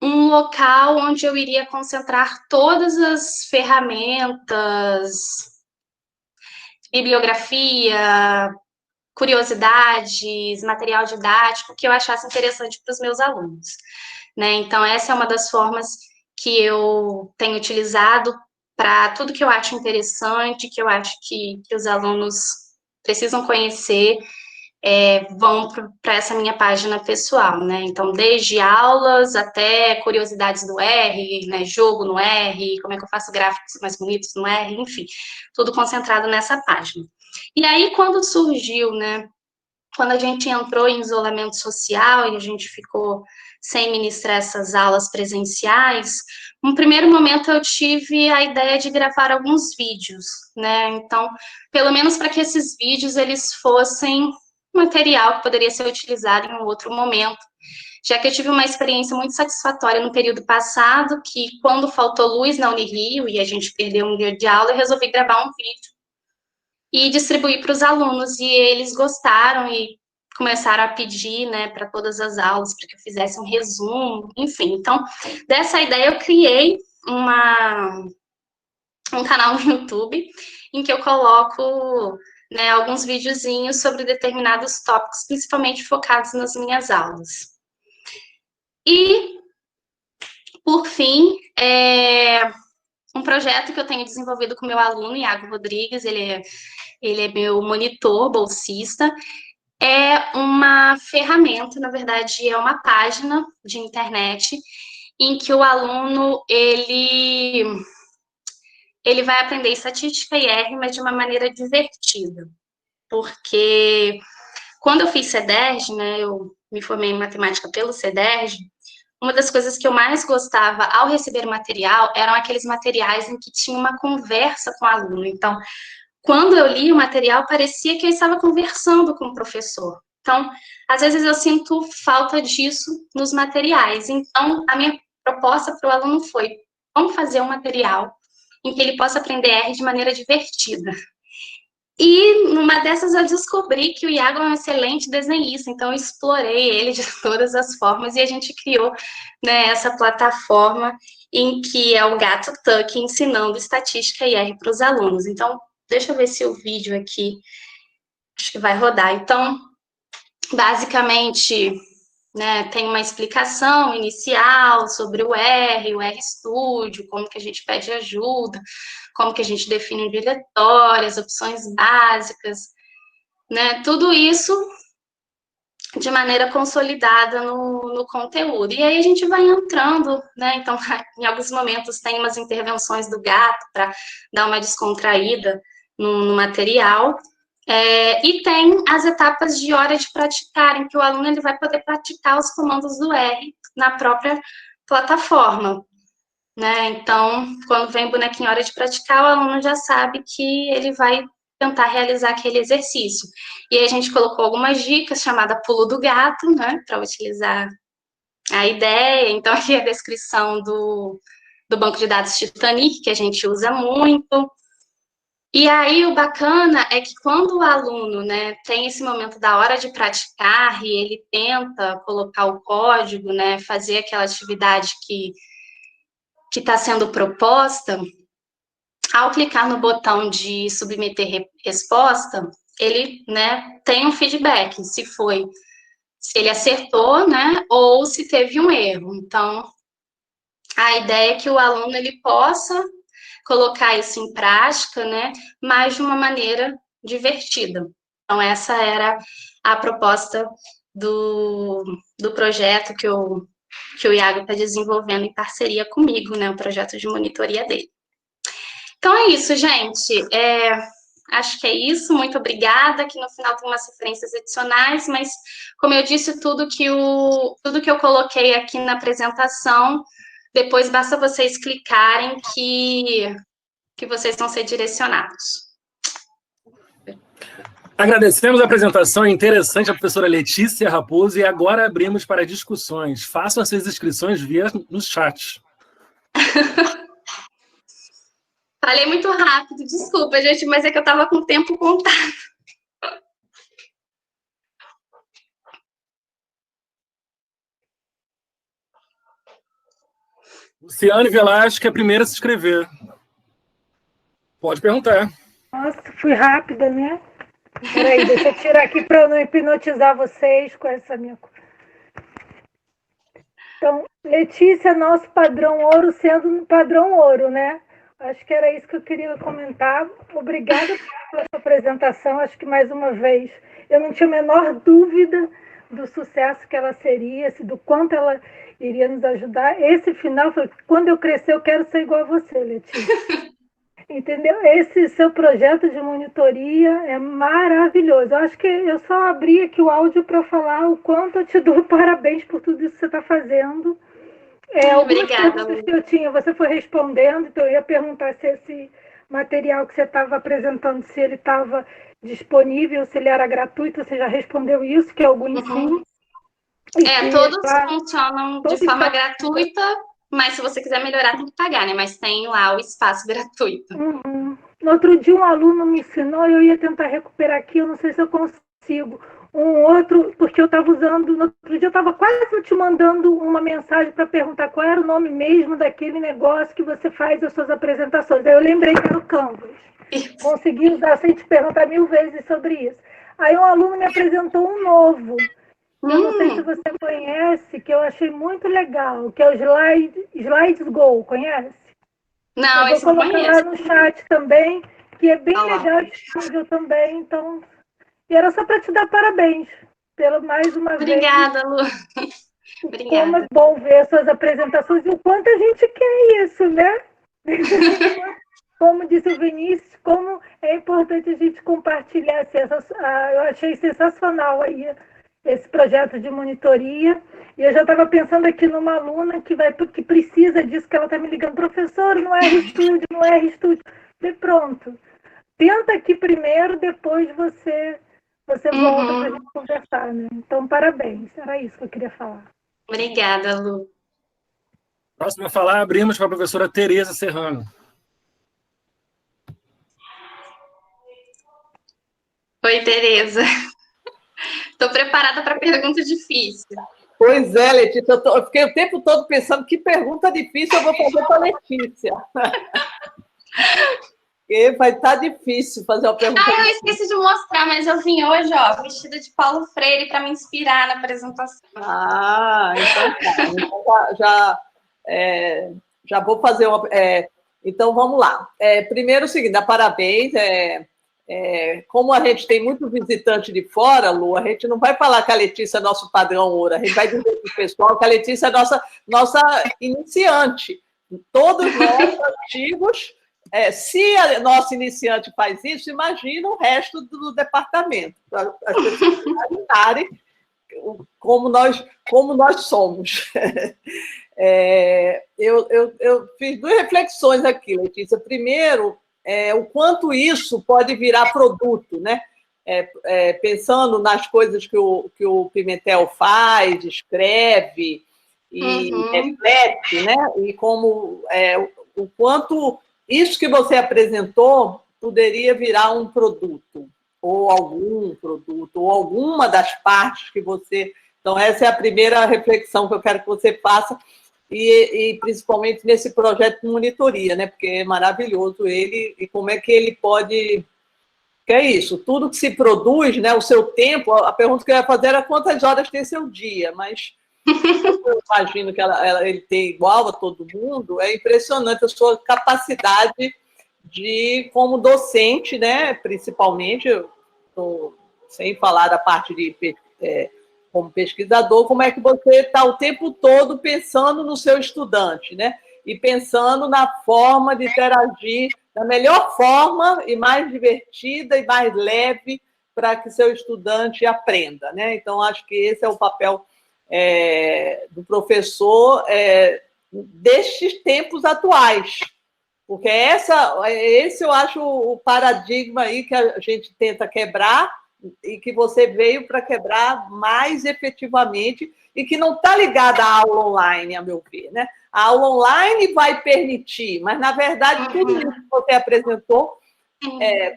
um local onde eu iria concentrar todas as ferramentas, bibliografia, curiosidades, material didático que eu achasse interessante para os meus alunos, né? Então, essa é uma das formas que eu tenho utilizado para tudo que eu acho interessante, que eu acho que os alunos precisam conhecer, vão para essa minha página pessoal, né? Então, desde aulas até curiosidades do R, né? Jogo no R, como é que eu faço gráficos mais bonitos no R, enfim, tudo concentrado nessa página. E aí, quando surgiu, né? Quando a gente entrou em isolamento social e a gente ficou sem ministrar essas aulas presenciais, no primeiro momento eu tive a ideia de gravar alguns vídeos, né? Então, pelo menos para que esses vídeos eles fossem material que poderia ser utilizado em um outro momento, já que eu tive uma experiência muito satisfatória no período passado, que quando faltou luz na Unirio e a gente perdeu um dia de aula, eu resolvi gravar um vídeo e distribuir para os alunos, e eles gostaram e começaram a pedir, né, para todas as aulas, para que eu fizesse um resumo, enfim. Então, dessa ideia eu criei um canal no YouTube, em que eu coloco, né, alguns videozinhos sobre determinados tópicos, principalmente focados nas minhas aulas. E, por fim, um projeto que eu tenho desenvolvido com meu aluno, Iago Rodrigues, ele é meu monitor, bolsista, é uma ferramenta, na verdade, é uma página de internet em que o aluno, ele vai aprender estatística e R, mas de uma maneira divertida, porque quando eu fiz CEDERJ, né, eu me formei em matemática pelo CEDERJ, uma das coisas que eu mais gostava ao receber material eram aqueles materiais em que tinha uma conversa com o aluno. Então, quando eu li o material, parecia que eu estava conversando com o professor. Então, às vezes eu sinto falta disso nos materiais. Então, a minha proposta para o aluno foi: vamos fazer um material em que ele possa aprender R de maneira divertida. E numa dessas eu descobri que o Iago é um excelente desenhista, então eu explorei ele de todas as formas e a gente criou, né, essa plataforma em que é o Gato Tuck ensinando estatística e R para os alunos. Então, deixa eu ver se o vídeo aqui, acho que vai rodar. Então, basicamente, né, tem uma explicação inicial sobre o R Studio, como que a gente pede ajuda, como que a gente define um diretório, as opções básicas, né, tudo isso de maneira consolidada no conteúdo. E aí a gente vai entrando, né, então em alguns momentos tem umas intervenções do gato para dar uma descontraída no material, e tem as etapas de hora de praticar, em que o aluno ele vai poder praticar os comandos do R na própria plataforma, né? Então, quando vem o bonequinho hora de praticar, o aluno já sabe que ele vai tentar realizar aquele exercício. E aí a gente colocou algumas dicas, chamada pulo do gato, né? Para utilizar a ideia. Então, aqui é a descrição do banco de dados Titanic, que a gente usa muito. E aí, o bacana é que quando o aluno, né, tem esse momento da hora de praticar e ele tenta colocar o código, né, fazer aquela atividade que está sendo proposta, ao clicar no botão de submeter resposta, ele, né, tem um feedback, se ele acertou, né, ou se teve um erro. Então, a ideia é que o aluno ele possa colocar isso em prática, né, mas de uma maneira divertida. Então, essa era a proposta do projeto que o Iago está desenvolvendo em parceria comigo, né, o projeto de monitoria dele. Então, é isso, gente. Acho que é isso. Muito obrigada, que no final tem umas referências adicionais, mas, como eu disse, tudo que eu coloquei aqui na apresentação, depois basta vocês clicarem que vocês vão ser direcionados. Agradecemos a apresentação interessante da professora Letícia Raposo e agora abrimos para discussões. Façam as suas inscrições no chat. Falei muito rápido, desculpa, gente, mas é que eu estava com o tempo contado. Luciane Velasco é a primeira a se inscrever. Pode perguntar. Nossa, fui rápida, né? Peraí, deixa eu tirar aqui para eu não hipnotizar vocês com essa minha... Então, Letícia, nosso padrão ouro sendo um padrão ouro, né? Acho que era isso que eu queria comentar. Obrigada pela sua apresentação. Acho que, mais uma vez, eu não tinha a menor dúvida do sucesso que ela seria, do quanto ela iria nos ajudar. Esse final foi, quando eu crescer, eu quero ser igual a você, Letícia. Entendeu? Esse seu projeto de monitoria é maravilhoso. Eu acho que eu só abri aqui o áudio para falar o quanto eu te dou parabéns por tudo isso que você está fazendo. Algumas perguntas que eu tinha, você foi respondendo, então eu ia perguntar se esse material que você estava apresentando, se ele estava disponível, se ele era gratuito, você já respondeu isso, que é algum ensino. Todos funcionam de forma gratuita, mas se você quiser melhorar, tem que pagar, né? Mas tem lá o espaço gratuito. Uhum. No outro dia, um aluno me ensinou, eu ia tentar recuperar aqui, eu não sei se eu consigo. Um outro, porque eu estava usando, no outro dia eu estava quase te mandando uma mensagem para perguntar qual era o nome mesmo daquele negócio que você faz as suas apresentações. Aí eu lembrei que era o Canvas. Consegui usar sem te perguntar 1000 vezes sobre isso. Aí um aluno me apresentou um novo. Eu não sei se você conhece, que eu achei muito legal, que é o Slides Go, conhece? Não, esse não conheço. Eu vou colocar lá no chat também, que é bem legal, disponível também, então... E era só para te dar parabéns, mais uma vez. Obrigada, Lu. Obrigada. Como é bom ver as suas apresentações e o quanto a gente quer isso, né? Como disse o Vinícius, como é importante a gente compartilhar. Eu achei sensacional aí esse projeto de monitoria. E eu já estava pensando aqui numa aluna que precisa disso, que ela está me ligando, professor, no RStudio, no RStudio. E pronto. Tenta aqui primeiro, depois você volta para a gente conversar, né? Então, parabéns. Era isso que eu queria falar. Obrigada, Lu. Próximo a falar, abrimos para a professora Tereza Serrano. Oi, Tereza. Estou preparada para pergunta difícil. Pois é, Letícia, eu fiquei o tempo todo pensando que pergunta difícil eu vou fazer para a Letícia. Porque vai estar difícil fazer uma pergunta. Eu esqueci de mostrar, mas eu vim hoje, ó, vestida de Paulo Freire para me inspirar na apresentação. Então tá. Então já vou fazer uma. Então vamos lá. Primeiro o seguinte, parabéns. Como a gente tem muito visitante de fora, Lu, a gente não vai falar que a Letícia é nosso padrão ouro, a gente vai dizer para o pessoal que a Letícia é nossa iniciante. Todos nós antigos. Se a nossa iniciante faz isso, imagina o resto do departamento, para as pessoas imaginarem como nós somos. Eu fiz duas reflexões aqui, Letícia. Primeiro, o quanto isso pode virar produto, né? Pensando nas coisas que o Pimentel faz, escreve e reflete, né? E como o quanto isso que você apresentou poderia virar um produto, ou algum produto, ou alguma das partes que você... Então, essa é a primeira reflexão que eu quero que você faça, e principalmente nesse projeto de monitoria, né? Porque é maravilhoso ele, e como é que ele pode... Que é isso, tudo que se produz, né? O seu tempo, a pergunta que eu ia fazer era quantas horas tem seu dia, mas... Eu imagino que ele tem igual a todo mundo, é impressionante a sua capacidade de, como docente, né, principalmente, sem falar da parte de como pesquisador, como é que você está o tempo todo pensando no seu estudante, né, e pensando na forma de interagir da melhor forma e mais divertida e mais leve para que seu estudante aprenda, né? Então, acho que esse é o papel do professor destes tempos atuais, porque esse eu acho o paradigma aí que a gente tenta quebrar e que você veio para quebrar mais efetivamente e que não está ligada à aula online, a meu ver, né? A aula online vai permitir, mas, na verdade, tudo isso que você apresentou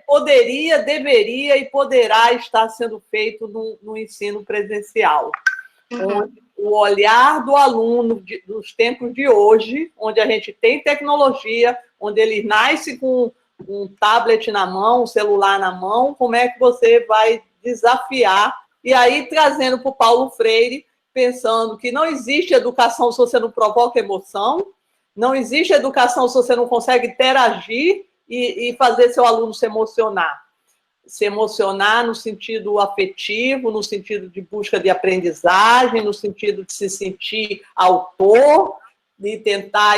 poderia, deveria e poderá estar sendo feito no ensino presencial. Onde o olhar do aluno dos tempos de hoje, onde a gente tem tecnologia, onde ele nasce com um tablet na mão, um celular na mão, como é que você vai desafiar? E aí, trazendo para o Paulo Freire, pensando que não existe educação se você não provoca emoção, não existe educação se você não consegue interagir e fazer seu aluno se emocionar no sentido afetivo, no sentido de busca de aprendizagem, no sentido de se sentir autor, de tentar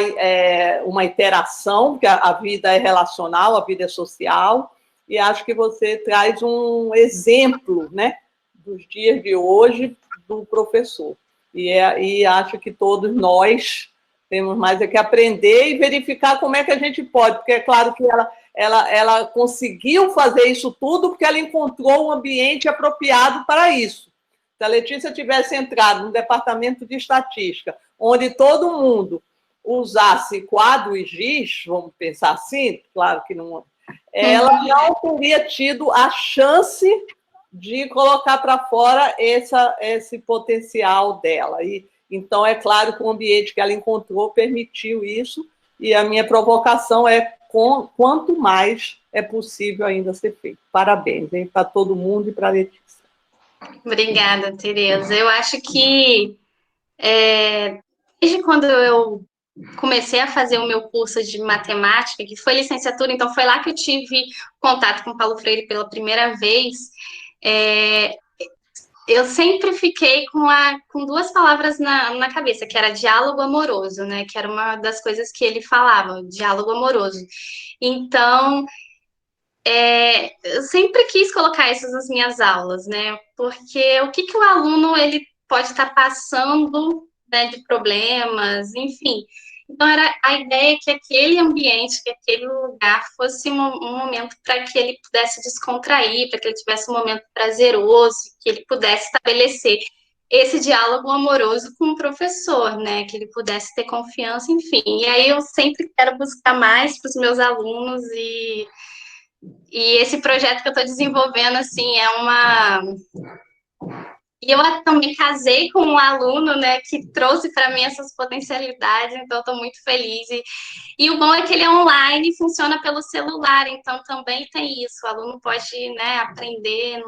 uma interação, porque a vida é relacional, a vida é social, e acho que você traz um exemplo, né, dos dias de hoje do professor. E acho que todos nós temos mais que aprender e verificar como é que a gente pode, porque é claro que ela conseguiu fazer isso tudo porque ela encontrou um ambiente apropriado para isso. Se a Letícia tivesse entrado no departamento de estatística, onde todo mundo usasse quadro e giz, vamos pensar assim, claro que não... Ela não teria tido a chance de colocar para fora esse potencial dela. Então, é claro que o ambiente que ela encontrou permitiu isso, e a minha provocação é quanto mais é possível ainda ser feito. Parabéns, hein, para todo mundo e para a Letícia. Obrigada, Tereza. Eu acho que desde quando eu comecei a fazer o meu curso de matemática, que foi licenciatura, então foi lá que eu tive contato com Paulo Freire pela primeira vez, eu sempre fiquei com duas palavras na cabeça, que era diálogo amoroso, né? Que era uma das coisas que ele falava, diálogo amoroso. Então, eu sempre quis colocar isso nas minhas aulas, né? Porque o que o aluno ele pode estar passando, né, de problemas, enfim. Então, era a ideia que aquele ambiente, que aquele lugar fosse um momento para que ele pudesse descontrair, para que ele tivesse um momento prazeroso, que ele pudesse estabelecer esse diálogo amoroso com o professor, né? Que ele pudesse ter confiança, enfim. E aí eu sempre quero buscar mais para os meus alunos E esse projeto que eu estou desenvolvendo, assim, E eu também casei com um aluno, né, que trouxe para mim essas potencialidades, então estou muito feliz. E o bom é que ele é online e funciona pelo celular, então também tem isso. O aluno pode, né, aprender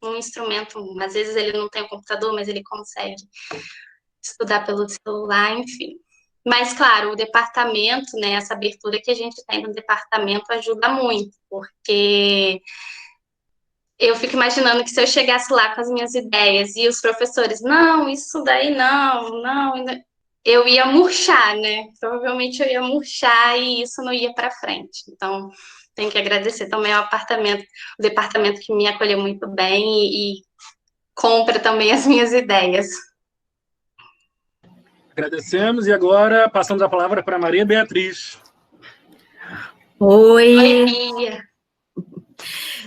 num instrumento, às vezes ele não tem o computador, mas ele consegue estudar pelo celular, enfim. Mas, claro, o departamento, né, essa abertura que a gente tem no departamento ajuda muito, porque eu fico imaginando que se eu chegasse lá com as minhas ideias e os professores, não, isso daí não, eu ia murchar, né? Provavelmente eu ia murchar e isso não ia para frente. Então, tenho que agradecer também ao o departamento que me acolheu muito bem e compra também as minhas ideias. Agradecemos e agora passamos a palavra para Maria Beatriz. Oi, Bia.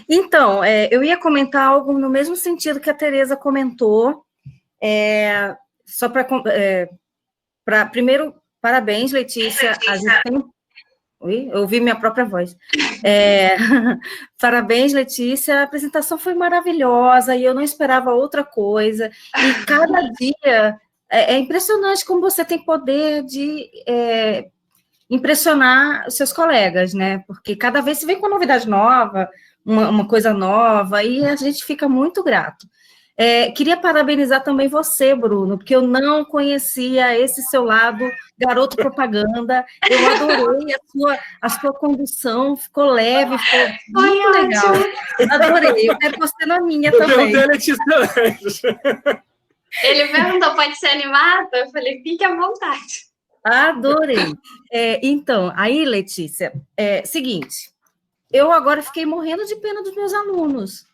Então, eu ia comentar algo no mesmo sentido que a Tereza comentou, só para primeiro, parabéns, Letícia, a gente tem... Oi, eu ouvi minha própria voz. Parabéns, Letícia, a apresentação foi maravilhosa e eu não esperava outra coisa, e cada dia é impressionante como você tem poder de impressionar os seus colegas, né, porque cada vez se vem com uma novidade nova, uma coisa nova, e a gente fica muito grato. Queria parabenizar também você, Bruno, porque eu não conhecia esse seu lado garoto propaganda, eu adorei a sua condução, ficou leve, ficou muito legal, adorei, eu quero você na minha também. Eu Letícia antes. Ele perguntou, pode ser animada? Eu falei, fique à vontade. Adorei. Então, aí, Letícia, seguinte, eu agora fiquei morrendo de pena dos meus alunos.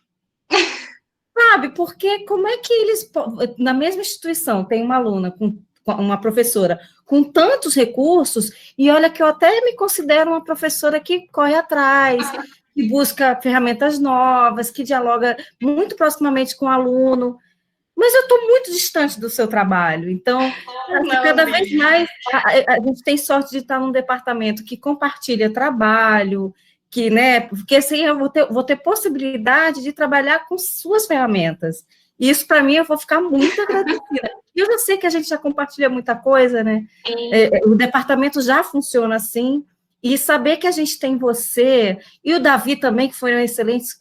Sabe, porque como é que eles, na mesma instituição, tem uma aluna, uma professora, com tantos recursos, e olha que eu até me considero uma professora que corre atrás, que busca ferramentas novas, que dialoga muito proximamente com o aluno, mas eu estou muito distante do seu trabalho, então, cada vez mais, a gente tem sorte de estar num departamento que compartilha trabalho, que, né, porque assim eu vou ter possibilidade de trabalhar com suas ferramentas, e isso para mim eu vou ficar muito agradecida. Eu já sei que a gente já compartilha muita coisa, né, o departamento já funciona assim, e saber que a gente tem você, e o Davi também, que foram excelentes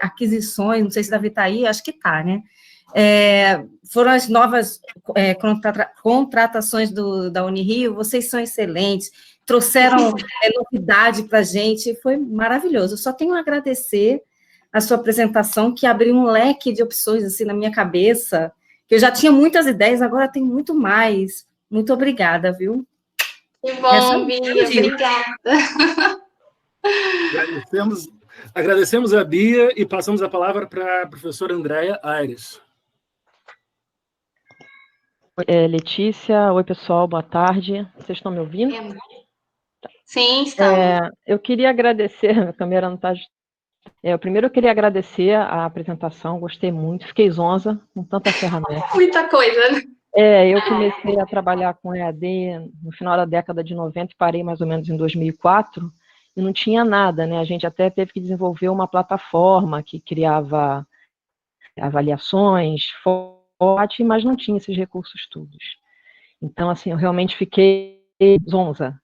aquisições, não sei se o Davi está aí, acho que está, né, foram as novas contratações da Unirio, vocês são excelentes, trouxeram novidade para a gente, foi maravilhoso. Eu só tenho a agradecer a sua apresentação, que abriu um leque de opções assim na minha cabeça, que eu já tinha muitas ideias, agora tem muito mais. Muito obrigada, viu? Que bom, Bia, obrigada. Agradecemos a Bia e passamos a palavra para a professora Andréia Aires. Letícia, oi pessoal, boa tarde. Vocês estão me ouvindo? Sim, estamos. Eu queria agradecer, a câmera não está... primeiro eu queria agradecer a apresentação, gostei muito, fiquei zonza com tanta ferramenta. Muita coisa, né? Eu comecei a trabalhar com EAD no final da década de 90 e parei mais ou menos em 2004, e não tinha nada, né? A gente até teve que desenvolver uma plataforma que criava avaliações, mas não tinha esses recursos todos. Então, assim, eu realmente fiquei zonza.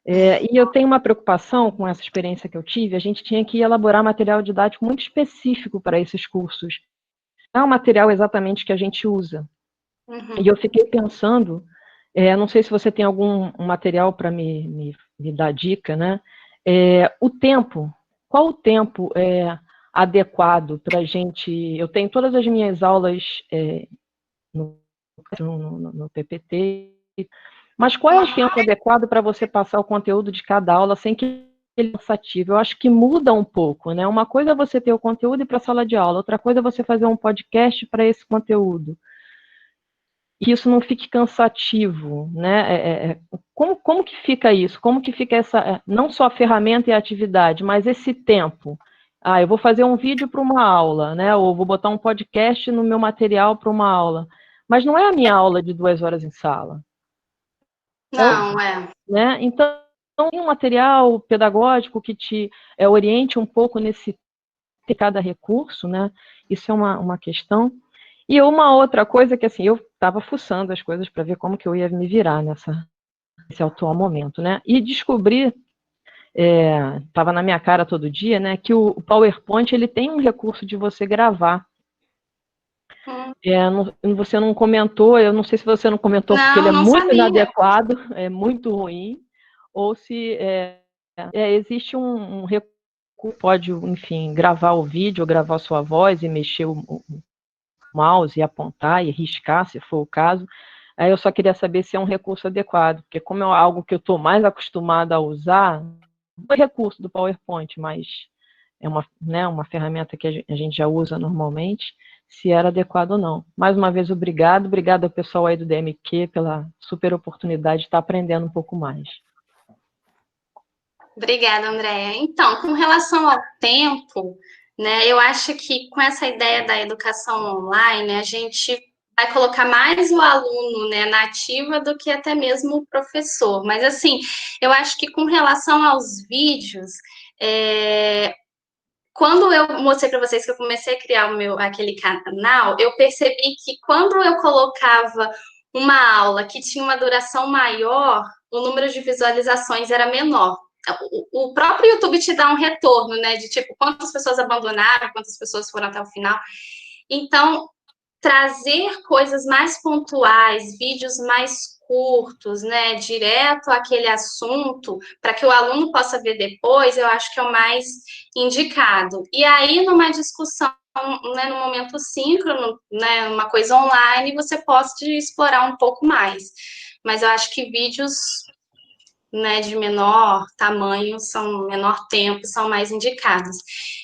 E eu tenho uma preocupação com essa experiência que eu tive, a gente tinha que elaborar material didático muito específico para esses cursos. Não é o material exatamente que a gente usa. Uhum. E eu fiquei pensando, não sei se você tem algum material para me dar dica, né? O tempo, qual o tempo adequado para a gente... Eu tenho todas as minhas aulas no PPT, mas qual é o tempo adequado para você passar o conteúdo de cada aula sem que ele seja cansativo? Eu acho que muda um pouco, né? Uma coisa é você ter o conteúdo e ir para a sala de aula, outra coisa é você fazer um podcast para esse conteúdo. Que isso não fique cansativo, né? Como que fica isso? Como que fica não só a ferramenta e a atividade, mas esse tempo? Eu vou fazer um vídeo para uma aula, né? Ou vou botar um podcast no meu material para uma aula. Mas não é a minha aula de 2 horas em sala. Não, Né? Então, um material pedagógico que te oriente um pouco nesse cada recurso, né? Isso é uma questão. E uma outra coisa que, assim, eu estava fuçando as coisas para ver como que eu ia me virar nesse atual momento, né? E descobri, estava na minha cara todo dia, né, que o PowerPoint, ele tem um recurso de você gravar. Você não comentou, eu não sei se você não comentou porque ele é muito inadequado, é muito ruim, ou se existe um recurso que pode, enfim, gravar o vídeo, gravar a sua voz e mexer o mouse e apontar e riscar, se for o caso. Aí eu só queria saber se é um recurso adequado, porque como é algo que eu estou mais acostumada a usar, não é recurso do PowerPoint, mas é uma ferramenta que a gente já usa normalmente, se era adequado ou não. Mais uma vez, obrigado ao pessoal aí do DMQ pela super oportunidade de estar aprendendo um pouco mais. Obrigada, Andréia. Então, com relação ao tempo, né, eu acho que com essa ideia da educação online, a gente vai colocar mais o aluno, né, na ativa do que até mesmo o professor. Mas, assim, eu acho que com relação aos vídeos, quando eu mostrei para vocês que eu comecei a criar aquele canal, eu percebi que quando eu colocava uma aula que tinha uma duração maior, o número de visualizações era menor. O próprio YouTube te dá um retorno, né, de tipo, quantas pessoas abandonaram, quantas pessoas foram até o final. Então, trazer coisas mais pontuais, vídeos mais curtos, né, direto àquele assunto, para que o aluno possa ver depois, eu acho que é o mais indicado. E aí, numa discussão, né, no momento síncrono, né, uma coisa online, você pode explorar um pouco mais. Mas eu acho que vídeos, né, de menor tamanho, menor tempo, são mais indicados.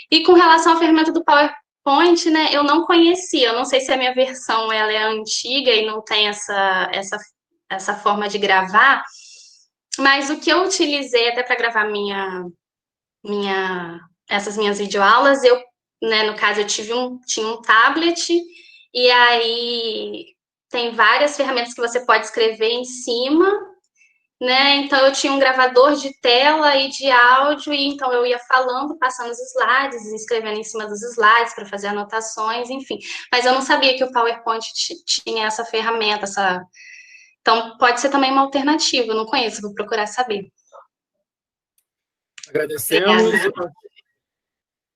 E com relação à ferramenta do PowerPoint, né, eu não conhecia, eu não sei se a minha versão ela é antiga e não tem essa forma de gravar, mas o que eu utilizei até para gravar essas minhas videoaulas, né, no caso, tinha um tablet, e aí tem várias ferramentas que você pode escrever em cima, né? Então eu tinha um gravador de tela e de áudio, e então eu ia falando, passando os slides, escrevendo em cima dos slides para fazer anotações, enfim. Mas eu não sabia que o PowerPoint tinha essa ferramenta, Então pode ser também uma alternativa, eu não conheço, vou procurar saber.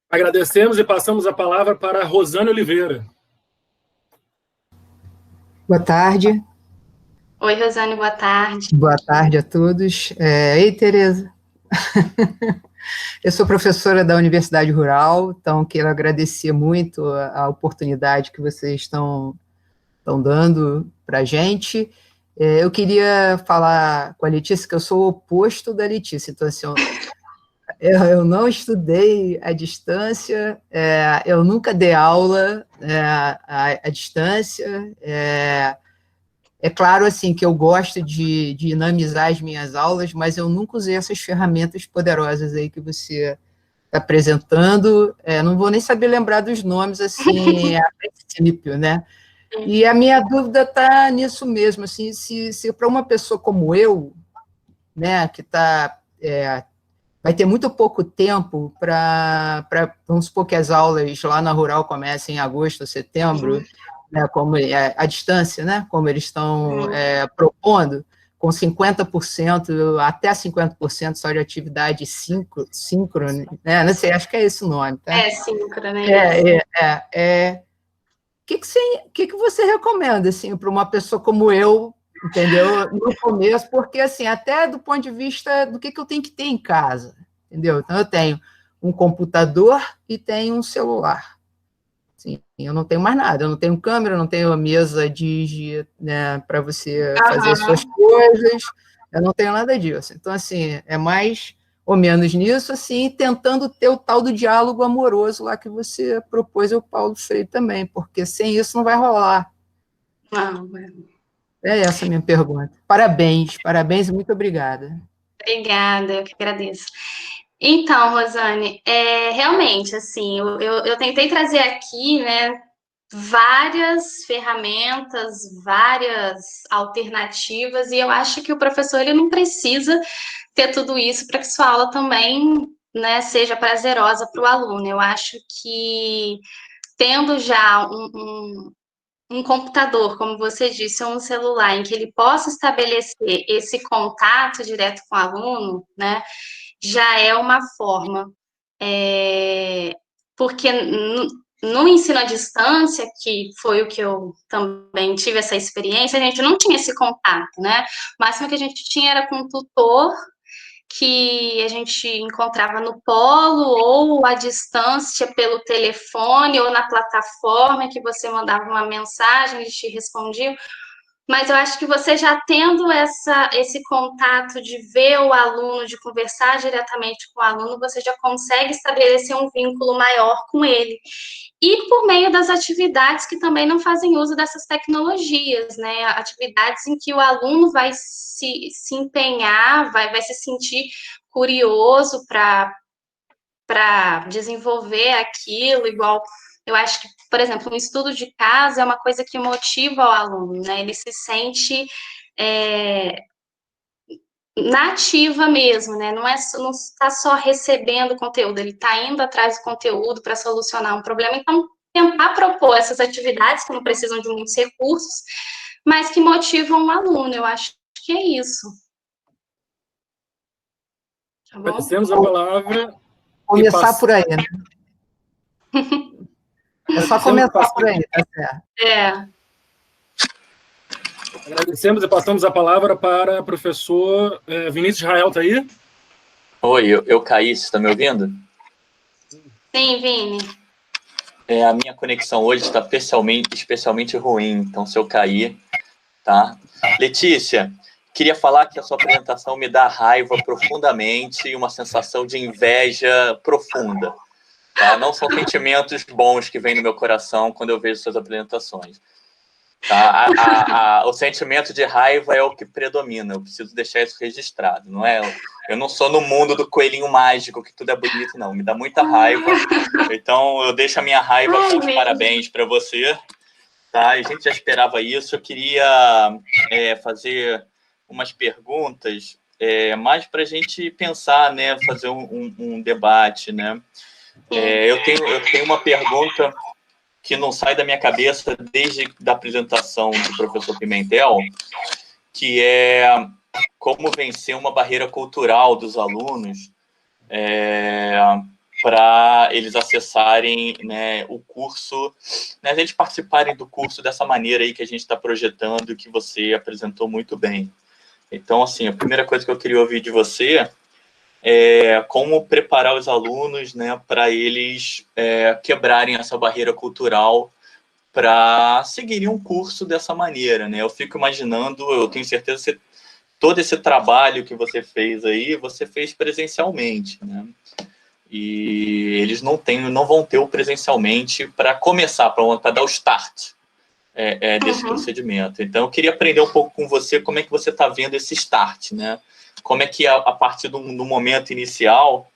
Agradecemos e passamos a palavra para a Rosane Oliveira. Boa tarde. Oi, Rosane, boa tarde. Boa tarde a todos. Ei, Tereza. Eu sou professora da Universidade Rural, então quero agradecer muito a oportunidade que vocês estão dando para a gente. Eu queria falar com a Letícia, que eu sou o oposto da Letícia, então assim, eu não estudei à distância, eu nunca dei aula à distância, é claro, assim, que eu gosto de dinamizar as minhas aulas, mas eu nunca usei essas ferramentas poderosas aí que você está apresentando. Não vou nem saber lembrar dos nomes, assim, a princípio, né? E a minha dúvida está nisso mesmo, assim, se para uma pessoa como eu, né, que vai ter muito pouco tempo vamos supor que as aulas lá na Rural comecem em agosto ou setembro, né, como a distância, né, como eles estão propondo, com 50%, até 50% só de atividade síncrona, né, não sei, acho que é esse o nome, tá? Síncrona, né? O que você recomenda, assim, para uma pessoa como eu, entendeu, no começo, porque, assim, até do ponto de vista do que eu tenho que ter em casa, entendeu? Então, eu tenho um computador e tenho um celular. Assim, eu não tenho mais nada, eu não tenho câmera, eu não tenho mesa né, para você fazer as suas coisas, eu não tenho nada disso. Então, assim, é mais ou menos nisso, assim, tentando ter o tal do diálogo amoroso lá que você propôs ao Paulo Freire também, porque sem isso não vai rolar. É essa a minha pergunta. Parabéns e muito obrigada. Obrigada, eu que agradeço. Então, Rosane, realmente, assim, eu tentei trazer aqui, né, várias ferramentas, várias alternativas, e eu acho que o professor ele não precisa ter tudo isso para que sua aula também, né, seja prazerosa para o aluno. Eu acho que tendo já um computador, como você disse, ou um celular, em que ele possa estabelecer esse contato direto com o aluno, né, já é uma forma. Porque no ensino à distância, que foi o que eu também tive essa experiência, a gente não tinha esse contato, né? O máximo que a gente tinha era com o tutor, que a gente encontrava no polo, ou à distância pelo telefone, ou na plataforma, que você mandava uma mensagem, eles te respondiam. Mas eu acho que você já tendo esse contato de ver o aluno, de conversar diretamente com o aluno, você já consegue estabelecer um vínculo maior com ele. E por meio das atividades que também não fazem uso dessas tecnologias, né? Atividades em que o aluno vai se empenhar, vai se sentir curioso para desenvolver aquilo, igual eu acho que, por exemplo, um estudo de caso é uma coisa que motiva o aluno, né? Ele se sente na ativa mesmo, né? Não está só recebendo conteúdo, ele está indo atrás do conteúdo para solucionar um problema. Então, tentar propor essas atividades que não precisam de muitos recursos, mas que motivam o aluno. Eu acho que é isso. Tá bom? Agradecemos a palavra. Começar por aí, né? É só começar por aí, tá certo? Agradecemos e passamos a palavra para o professor Vinícius Israel, está aí? Oi, eu caí, você está me ouvindo? Sim, Vini. A minha conexão hoje está especialmente ruim, então se eu cair, tá? Letícia, queria falar que a sua apresentação me dá raiva profundamente e uma sensação de inveja profunda. Tá? Não são sentimentos bons que vêm no meu coração quando eu vejo suas apresentações. Tá? O sentimento de raiva é o que predomina, eu preciso deixar isso registrado, não é? Eu não sou no mundo do coelhinho mágico, que tudo é bonito, não, me dá muita raiva, então eu deixo a minha raiva com os parabéns para você, tá? A gente já esperava isso, eu queria fazer umas perguntas, mais para a gente pensar, né, fazer um debate, né? Eu tenho uma pergunta que não sai da minha cabeça desde a apresentação do professor Pimentel, que é como vencer uma barreira cultural dos alunos para eles acessarem, né, o curso, né, eles participarem do curso dessa maneira aí que a gente está projetando, que você apresentou muito bem. Então, assim, a primeira coisa que eu queria ouvir de você é como preparar os alunos, né, para eles quebrarem essa barreira cultural para seguirem um curso dessa maneira, né? Eu fico imaginando, eu tenho certeza que todo esse trabalho que você fez aí, você fez presencialmente, né? E eles não vão ter o presencialmente para começar, para dar o start desse procedimento. Então, eu queria aprender um pouco com você como é que você está vendo esse start, né? Como é que, a partir do momento inicial,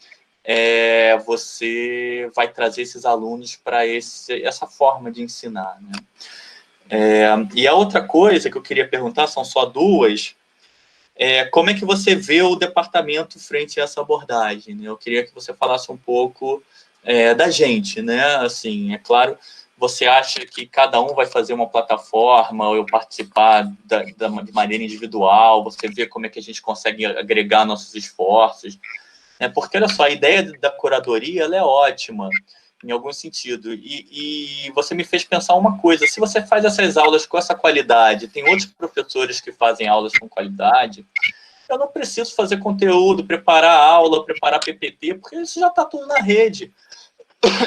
você vai trazer esses alunos para essa forma de ensinar, né? E a outra coisa que eu queria perguntar, são só duas, como é que você vê o departamento frente a essa abordagem, né? Eu queria que você falasse um pouco da gente, né? Assim, é claro, você acha que cada um vai fazer uma plataforma ou eu participar de maneira individual, você vê como é que a gente consegue agregar nossos esforços, porque, olha só, a ideia da curadoria ela é ótima, em algum sentido, e você me fez pensar uma coisa, se você faz essas aulas com essa qualidade, tem outros professores que fazem aulas com qualidade, eu não preciso fazer conteúdo, preparar aula, preparar PPT, porque isso já está tudo na rede.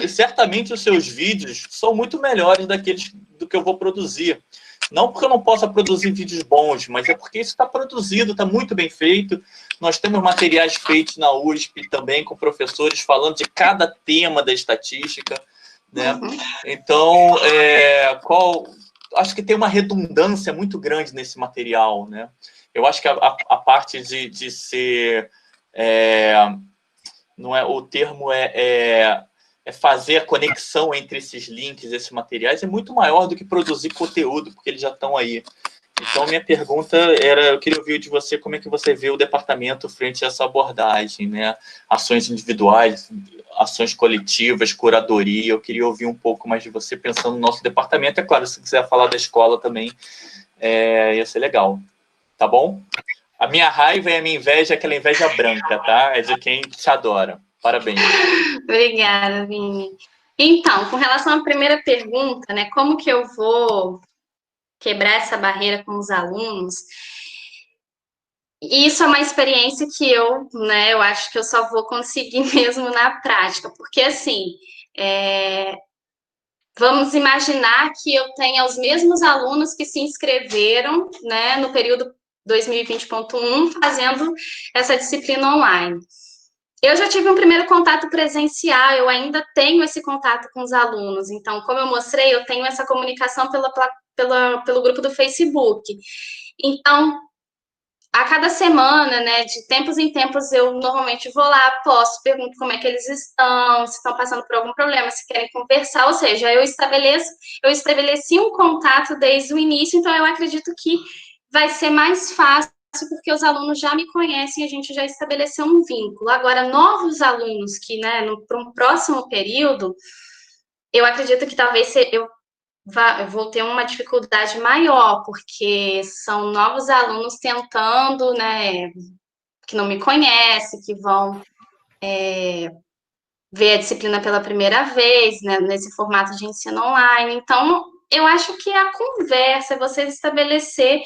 E certamente os seus vídeos são muito melhores do que eu vou produzir. Não porque eu não possa produzir vídeos bons, mas é porque isso está produzido, está muito bem feito. Nós temos materiais feitos na USP também, com professores falando de cada tema da estatística, né? Então, acho que tem uma redundância muito grande nesse material, né? Eu acho que a parte de ser... não é, o termo fazer a conexão entre esses links, esses materiais, é muito maior do que produzir conteúdo, porque eles já estão aí. Então, minha pergunta era, eu queria ouvir de você como é que você vê o departamento frente a essa abordagem, né? Ações individuais, ações coletivas, curadoria. Eu queria ouvir um pouco mais de você pensando no nosso departamento. É claro, se quiser falar da escola também, ia ser legal. Tá bom? A minha raiva e a minha inveja é aquela inveja branca, tá? É de quem te adora. Parabéns. Obrigada, Vini. Então, com relação à primeira pergunta, né, como que eu vou quebrar essa barreira com os alunos? Isso é uma experiência que eu acho que eu só vou conseguir mesmo na prática, porque assim, vamos imaginar que eu tenha os mesmos alunos que se inscreveram, né, no período 2020.1, fazendo essa disciplina online. Eu já tive um primeiro contato presencial, eu ainda tenho esse contato com os alunos. Então, como eu mostrei, eu tenho essa comunicação pelo grupo do Facebook. Então, a cada semana, né, de tempos em tempos, eu normalmente vou lá, posto, pergunto como é que eles estão, se estão passando por algum problema, se querem conversar, ou seja, eu estabeleci um contato desde o início, então eu acredito que vai ser mais fácil, porque os alunos já me conhecem, a gente já estabeleceu um vínculo. Agora, novos alunos que, né, para um próximo período, eu acredito que talvez eu vou ter uma dificuldade maior, porque são novos alunos tentando, né, que não me conhecem, que vão ver a disciplina pela primeira vez, né, nesse formato de ensino online. Então, eu acho que a conversa, você estabelecer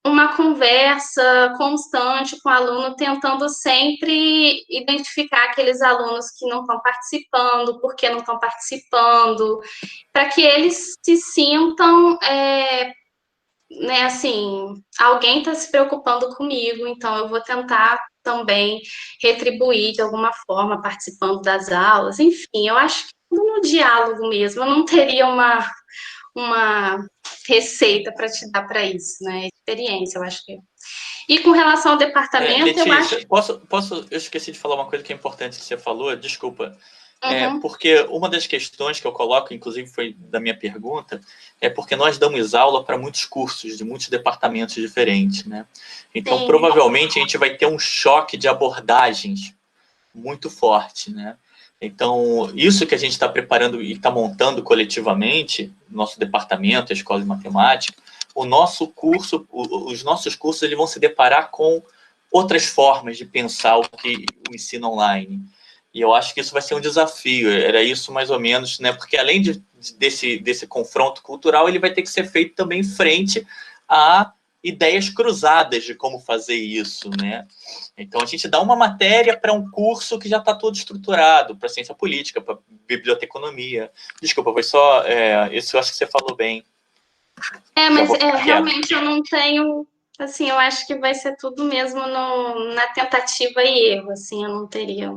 uma conversa constante com o aluno, tentando sempre identificar aqueles alunos que não estão participando, por que não estão participando, para que eles se sintam, né, assim, alguém está se preocupando comigo, então eu vou tentar também retribuir de alguma forma, participando das aulas, enfim, eu acho que tudo no diálogo mesmo, eu não teria uma receita para te dar para isso, né? Experiência, eu acho que. E com relação ao departamento, Letícia, eu acho. eu esqueci de falar uma coisa que é importante que você falou, desculpa. Uhum. Porque uma das questões que eu coloco, inclusive foi da minha pergunta, é porque nós damos aula para muitos cursos, de muitos departamentos diferentes, né? Então, Sim. provavelmente, a gente vai ter um choque de abordagens muito forte, né? Então, isso que a gente está preparando e está montando coletivamente, nosso departamento, a Escola de Matemática, o nosso curso, os nossos cursos, eles vão se deparar com outras formas de pensar o ensino online. E eu acho que isso vai ser um desafio, era isso mais ou menos, né? Porque além desse confronto cultural, ele vai ter que ser feito também frente a ideias cruzadas de como fazer isso, né? Então, a gente dá uma matéria para um curso que já está todo estruturado, para ciência política, para biblioteconomia. Desculpa, foi só... isso eu acho que você falou bem. Mas realmente eu não tenho... Assim, eu acho que vai ser tudo mesmo na tentativa e erro, assim, eu não teria...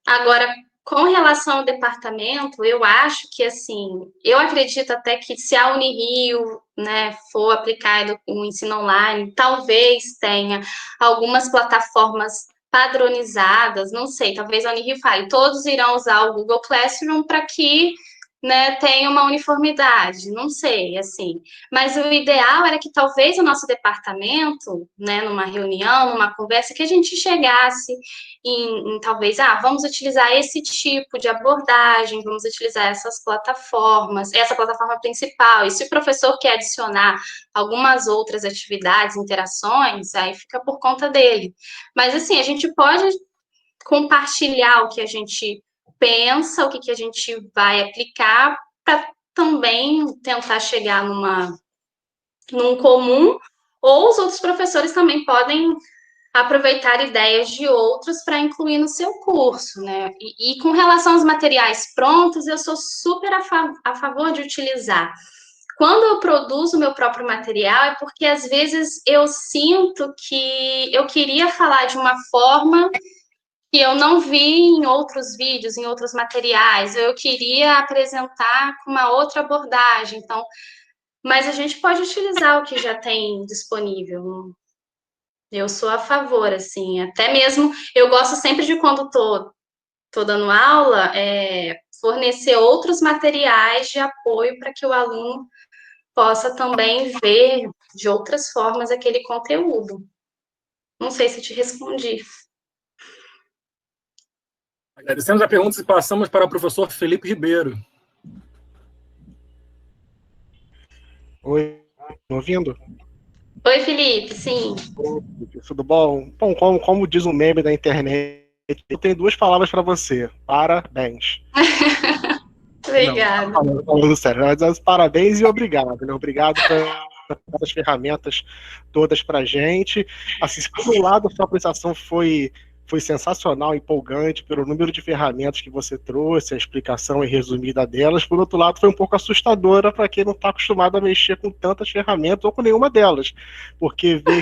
Agora, com relação ao departamento, eu acho que, assim, eu acredito até que se a Unirio, né, for aplicar o ensino online, talvez tenha algumas plataformas padronizadas, não sei, talvez a Unirio fale, todos irão usar o Google Classroom para que, né, tenha uma uniformidade, não sei, assim. Mas o ideal era que talvez o nosso departamento, né, numa reunião, numa conversa, que a gente chegasse em talvez, vamos utilizar esse tipo de abordagem, vamos utilizar essas plataformas, essa plataforma principal, e se o professor quer adicionar algumas outras atividades, interações, aí fica por conta dele. Mas, assim, a gente pode compartilhar o que a gente pensa, o que a gente vai aplicar, para também tentar chegar num comum, ou os outros professores também podem aproveitar ideias de outros para incluir no seu curso, né? E com relação aos materiais prontos, eu sou super a favor de utilizar. Quando eu produzo o meu próprio material, é porque às vezes eu sinto que eu queria falar de uma forma que eu não vi em outros vídeos, em outros materiais, eu queria apresentar com uma outra abordagem, então, mas a gente pode utilizar o que já tem disponível. Eu sou a favor, assim, até mesmo, eu gosto sempre de quando tô dando aula, fornecer outros materiais de apoio para que o aluno possa também ver de outras formas aquele conteúdo. Não sei se te respondi. Agradecemos a pergunta e passamos para o professor Felipe Ribeiro. Oi, me ouvindo? Oi, Felipe, sim. Oi, tudo bom? Bom, como diz um meme da internet, eu tenho 2 palavras para você. Parabéns. Obrigada. Não, falando sério, mas parabéns e obrigado, né? Obrigado pelas ferramentas todas para a gente. Assim, por um lado, a sua apresentação foi sensacional, empolgante, pelo número de ferramentas que você trouxe, a explicação resumida delas. Por outro lado, foi um pouco assustadora para quem não está acostumado a mexer com tantas ferramentas ou com nenhuma delas, porque vê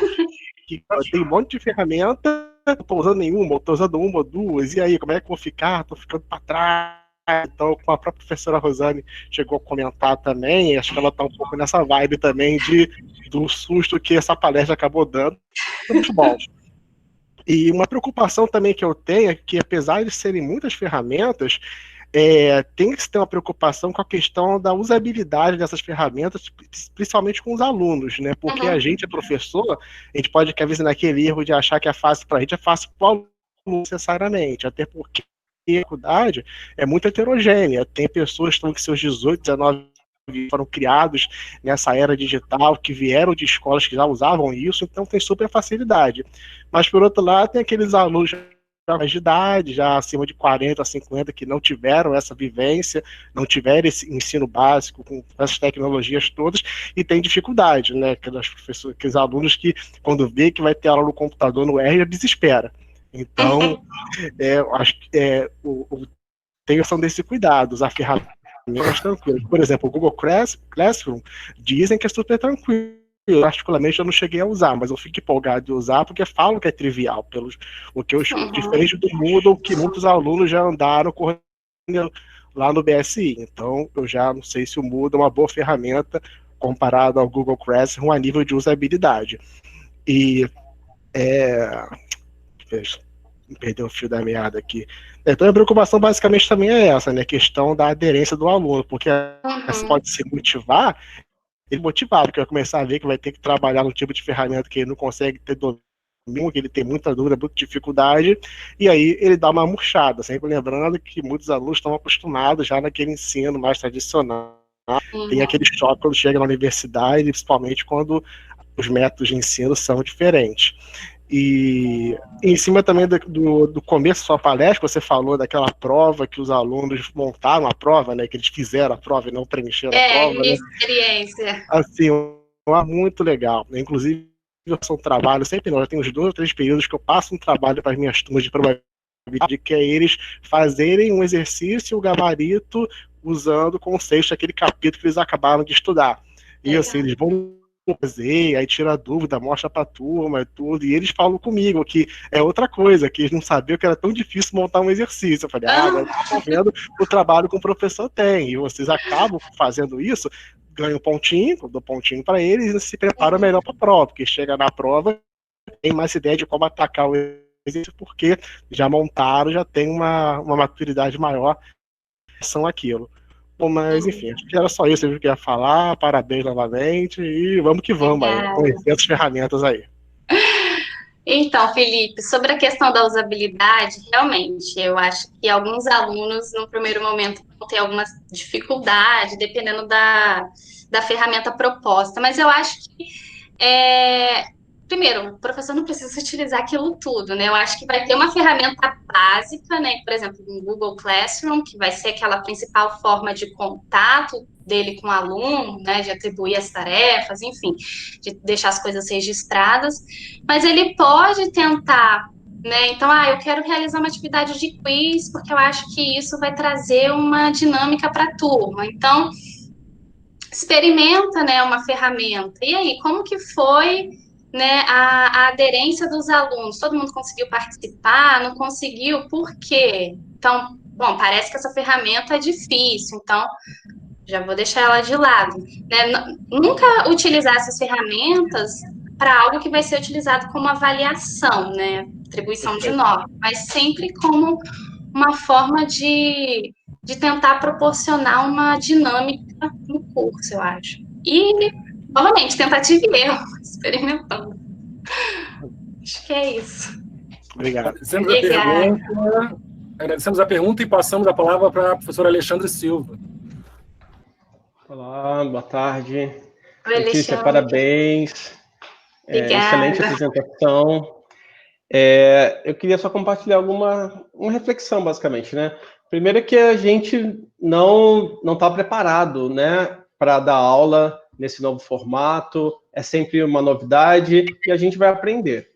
que tem um monte de ferramenta, não estou usando nenhuma, estou usando uma ou duas, e aí, como é que eu vou ficar? Estou ficando para trás. Então, como a própria professora Rosane chegou a comentar também, acho que ela está um pouco nessa vibe também do susto que essa palestra acabou dando. Muito bom. E uma preocupação também que eu tenho é que, apesar de serem muitas ferramentas, tem que ter uma preocupação com a questão da usabilidade dessas ferramentas, principalmente com os alunos, né? Porque a gente é professor, a gente pode cair naquele erro de achar que é fácil para a gente, é fácil para o aluno necessariamente, até porque a faculdade é muito heterogênea, tem pessoas que estão com seus 18, 19 foram criados nessa era digital, que vieram de escolas que já usavam isso, então tem super facilidade. Mas, por outro lado, tem aqueles alunos já mais de idade, já acima de 40, 50, que não tiveram essa vivência, não tiveram esse ensino básico com essas tecnologias todas, e tem dificuldade, né? Aqueles alunos que, quando vê que vai ter aula no computador no R, já desespera. Então, acho que tem ação desse cuidado, usar ferramentas tranquilas. Por exemplo, o Google Classroom dizem que é super tranquilo. Eu, particularmente, eu não cheguei a usar, mas eu fico empolgado de usar porque falam que é trivial, o que eu diferente do Moodle, que muitos alunos já andaram correndo lá no BSI. Então, eu já não sei se o Moodle é uma boa ferramenta comparado ao Google Classroom a nível de usabilidade. E perdeu o fio da meada aqui. Então a preocupação basicamente também é essa, né? A questão da aderência do aluno, porque você pode se motivar, ele motivado, porque vai começar a ver que vai ter que trabalhar num tipo de ferramenta que ele não consegue ter domínio, que ele tem muita dúvida, muita dificuldade, e aí ele dá uma murchada, sempre lembrando que muitos alunos estão acostumados já naquele ensino mais tradicional. Tem aquele choque quando chega na universidade, principalmente quando os métodos de ensino são diferentes. E em cima também do começo da sua palestra, você falou daquela prova que os alunos montaram a prova, né? Que eles fizeram a prova e não preencheram a prova. Minha experiência. Assim, muito legal. Inclusive, eu faço um trabalho, sempre não, eu tenho uns 2 ou 3 períodos que eu passo um trabalho para as minhas turmas de probabilidade, que é eles fazerem um exercício, o gabarito, usando o conceito daquele capítulo que eles acabaram de estudar. E assim, eles vão fazer, aí tira a dúvida, mostra pra turma e tudo, e eles falam comigo que é outra coisa, que eles não sabiam que era tão difícil montar um exercício. Eu falei, agora eu tô vendo o trabalho que o professor tem, e vocês acabam fazendo isso, ganham pontinho, dou pontinho para eles, e se preparam melhor para a prova, porque chega na prova, tem mais ideia de como atacar o exercício, porque já montaram, já tem uma maturidade maior, são aquilo. Bom, mas enfim, acho que era só isso que eu queria falar. Parabéns novamente e vamos que vamos aí, conhecer as ferramentas aí. Então, Felipe, sobre a questão da usabilidade, realmente, eu acho que alguns alunos, no primeiro momento, vão ter alguma dificuldade, dependendo da ferramenta proposta, mas eu acho que, primeiro, o professor não precisa utilizar aquilo tudo, né? Eu acho que vai ter uma ferramenta básica, né? Por exemplo, o Google Classroom, que vai ser aquela principal forma de contato dele com o aluno, né? De atribuir as tarefas, enfim, de deixar as coisas registradas. Mas ele pode tentar, né? Então, eu quero realizar uma atividade de quiz, porque eu acho que isso vai trazer uma dinâmica para a turma. Então, experimenta, né? Uma ferramenta. E aí, como que foi, né, a aderência dos alunos? Todo mundo conseguiu participar? Não conseguiu? Por quê? Então, bom, parece que essa ferramenta é difícil, então já vou deixar ela de lado, né? Nunca utilizar essas ferramentas para algo que vai ser utilizado como avaliação, né? Atribuição de nota, mas sempre como uma forma de tentar proporcionar uma dinâmica no curso, eu acho. E, novamente, tentativa e erro, experimentando. Acho que é isso. Obrigado. Agradecemos a pergunta e passamos a palavra para a professora Alexandre Silva. Olá, boa tarde. Oi, Letícia, Alexandre. parabéns. Excelente apresentação. Eu queria só compartilhar uma reflexão, basicamente, né? Primeiro é que a gente não está preparado, né, para dar aula nesse novo formato, é sempre uma novidade e a gente vai aprender.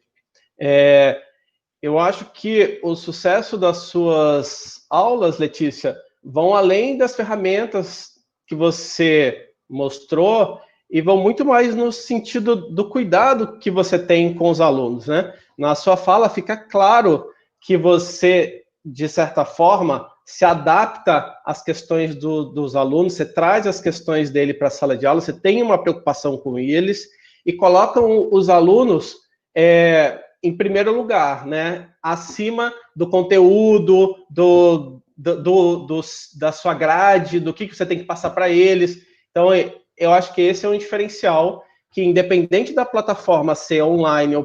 Eu acho que o sucesso das suas aulas, Letícia, vão além das ferramentas que você mostrou e vão muito mais no sentido do cuidado que você tem com os alunos, né? Na sua fala fica claro que você, de certa forma, se adapta às questões dos alunos, você traz as questões dele para a sala de aula, você tem uma preocupação com eles e colocam os alunos em primeiro lugar, né? Acima do conteúdo, da sua grade, do que você tem que passar para eles. Então, eu acho que esse é um diferencial que, independente da plataforma ser online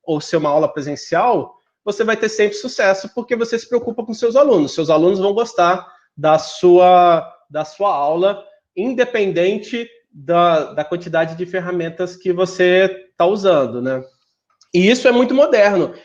ou ser uma aula presencial, você vai ter sempre sucesso, porque você se preocupa com seus alunos. Seus alunos vão gostar da sua aula, independente da quantidade de ferramentas que você está usando, né? E isso é muito moderno.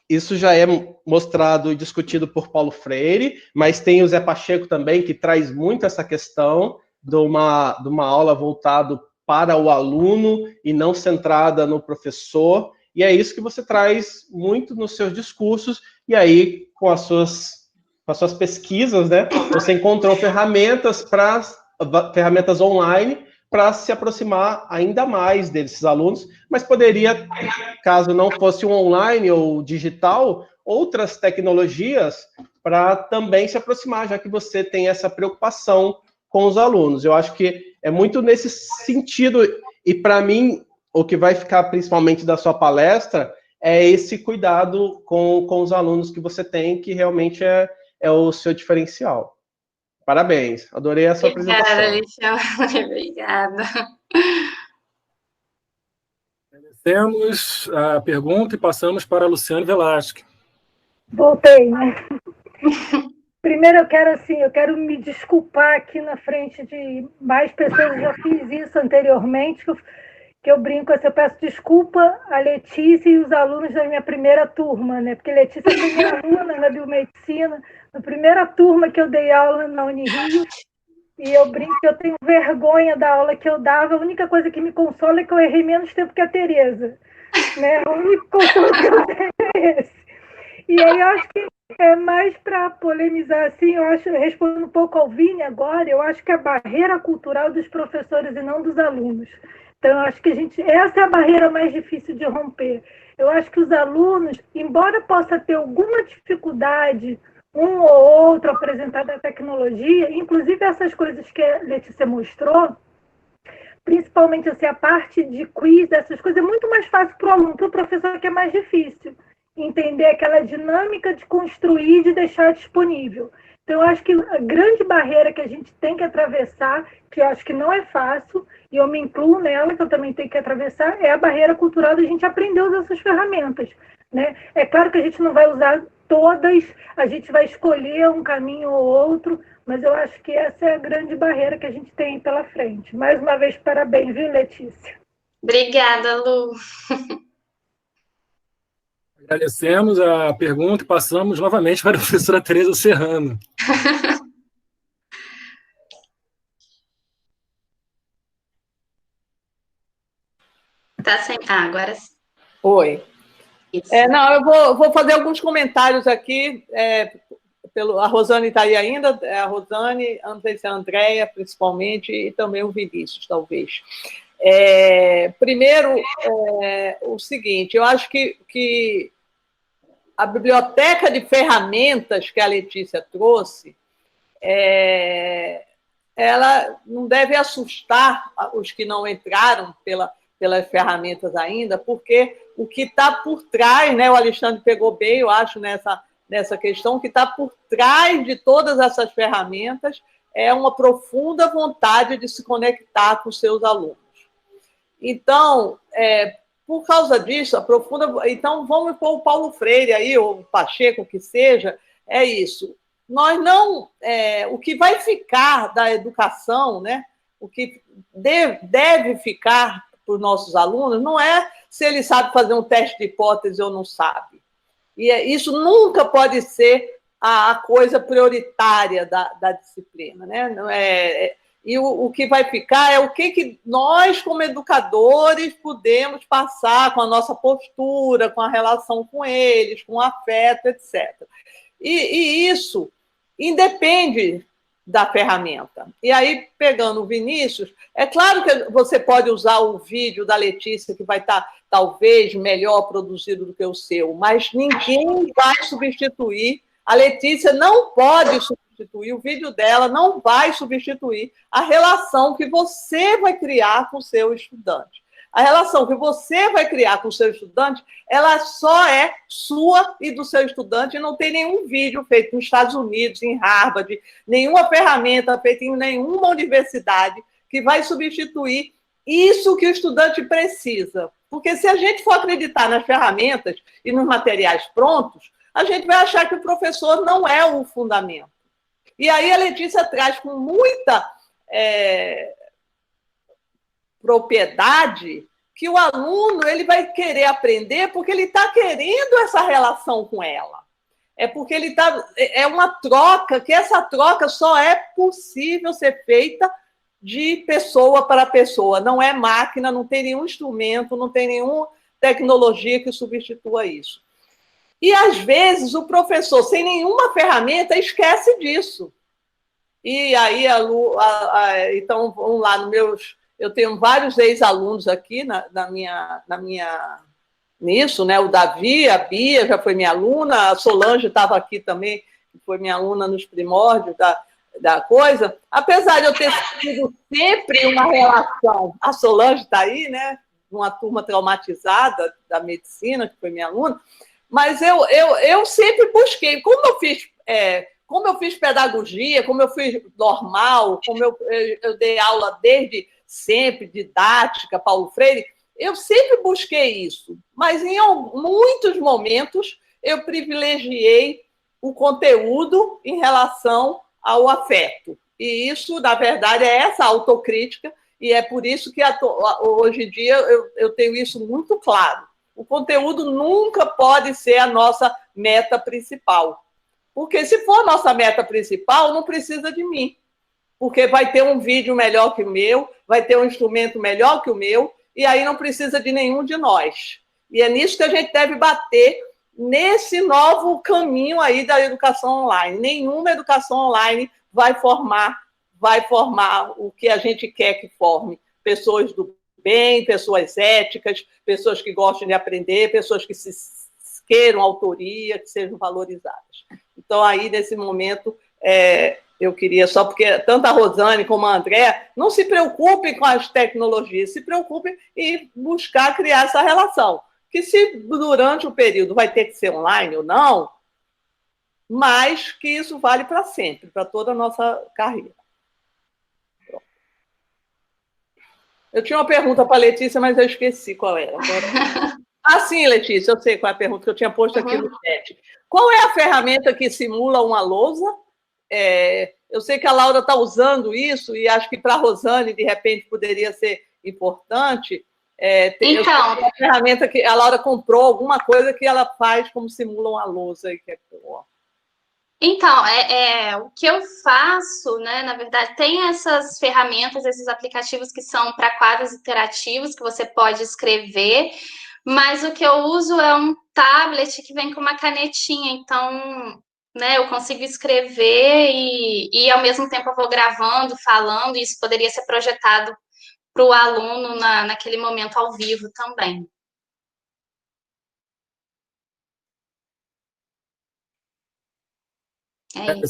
Isso já é mostrado e discutido por Paulo Freire, mas tem o Zé Pacheco também, que traz muito essa questão de uma aula voltada para o aluno e não centrada no professor. E é isso que você traz muito nos seus discursos, e aí, com as suas pesquisas, né, você encontrou ferramentas online para se aproximar ainda mais desses alunos, mas poderia, caso não fosse um online ou digital, outras tecnologias para também se aproximar, já que você tem essa preocupação com os alunos. Eu acho que é muito nesse sentido, e para mim, o que vai ficar principalmente da sua palestra é esse cuidado com os alunos que você tem, que realmente é o seu diferencial. Parabéns, adorei a sua apresentação. Obrigada, Alexandre, obrigada. Agradecemos a pergunta e passamos para a Luciane Velasque. Voltei, né? Primeiro eu quero me desculpar aqui na frente de mais pessoas, eu já fiz isso anteriormente, que eu brinco, eu peço desculpa a Letícia e os alunos da minha primeira turma, né? Porque Letícia foi minha aluna na biomedicina, na primeira turma que eu dei aula na Unirio, e eu brinco que eu tenho vergonha da aula que eu dava, a única coisa que me consola é que eu errei menos tempo que a Tereza, né? O único consolo que eu tenho é esse. E aí eu acho que é mais para polemizar, assim, eu respondo um pouco ao Vini agora, eu acho que a barreira cultural dos professores e não dos alunos. Então, eu acho que essa é a barreira mais difícil de romper. Eu acho que os alunos, embora possa ter alguma dificuldade, um ou outro apresentar da tecnologia, inclusive essas coisas que a Letícia mostrou, principalmente assim, a parte de quiz, essas coisas, é muito mais fácil para o aluno, para o professor que é mais difícil entender aquela dinâmica de construir e de deixar disponível. Então, eu acho que a grande barreira que a gente tem que atravessar, que eu acho que não é fácil, e eu me incluo nela, que eu também tenho que atravessar, é a barreira cultural da gente aprender a usar essas ferramentas, né? É claro que a gente não vai usar todas, a gente vai escolher um caminho ou outro, mas eu acho que essa é a grande barreira que a gente tem pela frente. Mais uma vez, parabéns, viu, Letícia? Obrigada, Lu. Agradecemos a pergunta e passamos novamente para a professora Tereza Serrano. Tá sem... agora sim. Oi. Não, eu vou fazer alguns comentários aqui. A Rosane está aí ainda, a Rosane, não sei se a Andréia, principalmente, e também o Vinícius, talvez. Primeiro, o seguinte, eu acho que a biblioteca de ferramentas que a Letícia trouxe, ela não deve assustar os que não entraram pelas ferramentas ainda, porque o que está por trás, né, o Alexandre pegou bem, eu acho, nessa questão, o que está por trás de todas essas ferramentas é uma profunda vontade de se conectar com seus alunos. Então, por causa disso, então vamos pôr o Paulo Freire aí, ou o Pacheco, que seja, é isso. Nós não... o que vai ficar da educação, né, o que deve ficar para os nossos alunos, não é se ele sabe fazer um teste de hipótese ou não sabe. E isso nunca pode ser a coisa prioritária da disciplina, né? E o que vai ficar é o que nós, como educadores, podemos passar com a nossa postura, com a relação com eles, com o afeto, etc. E isso independe da ferramenta. E aí, pegando o Vinícius, é claro que você pode usar o vídeo da Letícia, que vai estar, talvez, melhor produzido do que o seu, mas ninguém vai substituir. A Letícia não pode substituir, o vídeo dela não vai substituir a relação que você vai criar com o seu estudante. A relação que você vai criar com o seu estudante, ela só é sua e do seu estudante, e não tem nenhum vídeo feito nos Estados Unidos, em Harvard, nenhuma ferramenta feita em nenhuma universidade que vai substituir isso que o estudante precisa. Porque se a gente for acreditar nas ferramentas e nos materiais prontos, a gente vai achar que o professor não é o fundamento. E aí a Letícia traz com muita propriedade que o aluno ele vai querer aprender porque ele está querendo essa relação com ela. É porque ele é uma troca, que essa troca só é possível ser feita de pessoa para pessoa. Não é máquina, não tem nenhum instrumento, não tem nenhuma tecnologia que substitua isso. E, às vezes, o professor, sem nenhuma ferramenta, esquece disso. E aí, então, vamos lá, eu tenho vários ex-alunos aqui nisso, né? O Davi, a Bia já foi minha aluna, a Solange estava aqui também, que foi minha aluna nos primórdios da coisa. Apesar de eu ter tido sempre uma relação, a Solange está aí, né? Uma turma traumatizada da medicina, que foi minha aluna, mas eu sempre busquei, como eu fiz pedagogia, como eu fiz normal, como eu dei aula desde sempre, didática, Paulo Freire, eu sempre busquei isso, mas em muitos momentos eu privilegiei o conteúdo em relação ao afeto. E isso, na verdade, é essa autocrítica, e é por isso que hoje em dia eu tenho isso muito claro. O conteúdo nunca pode ser a nossa meta principal. Porque se for a nossa meta principal, não precisa de mim. Porque vai ter um vídeo melhor que o meu, vai ter um instrumento melhor que o meu, e aí não precisa de nenhum de nós. E é nisso que a gente deve bater, nesse novo caminho aí da educação online. Nenhuma educação online vai formar o que a gente quer que forme. Pessoas do bem, pessoas éticas, pessoas que gostem de aprender, pessoas que queiram autoria, que sejam valorizadas. Então, aí, nesse momento, eu queria só, porque tanto a Rosane como a Andréa não se preocupem com as tecnologias, se preocupem em buscar criar essa relação. Que se durante o período vai ter que ser online ou não, mas que isso vale para sempre, para toda a nossa carreira. Pronto. Eu tinha uma pergunta para a Letícia, mas eu esqueci qual era. Ah, sim, Letícia, eu sei qual é a pergunta que eu tinha posto aqui no chat. Qual é a ferramenta que simula uma lousa? Eu sei que a Laura está usando isso, e acho que para a Rosane, de repente, poderia ser importante. Então, a ferramenta que a Laura comprou, alguma coisa que ela faz como simula uma lousa. Então, o que eu faço, né, na verdade, tem essas ferramentas, esses aplicativos que são para quadros interativos, que você pode escrever, mas o que eu uso é um tablet que vem com uma canetinha, então, né, eu consigo escrever e ao mesmo tempo eu vou gravando, falando, e isso poderia ser projetado para o aluno naquele momento ao vivo também.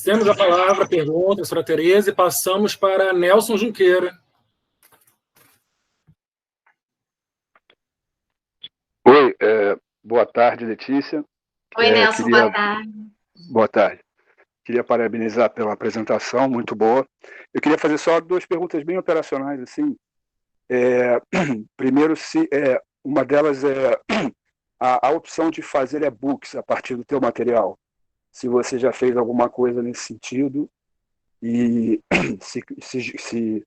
Temos a palavra, pergunta, professora Tereza, e passamos para Nelson Junqueira. Oi, boa tarde, Letícia. Oi, Nelson, boa tarde. Boa tarde. Queria parabenizar pela apresentação, muito boa. Eu queria fazer só duas perguntas bem operacionais, assim. Primeiro, uma delas é a opção de fazer e-books a partir do teu material. Se você já fez alguma coisa nesse sentido e se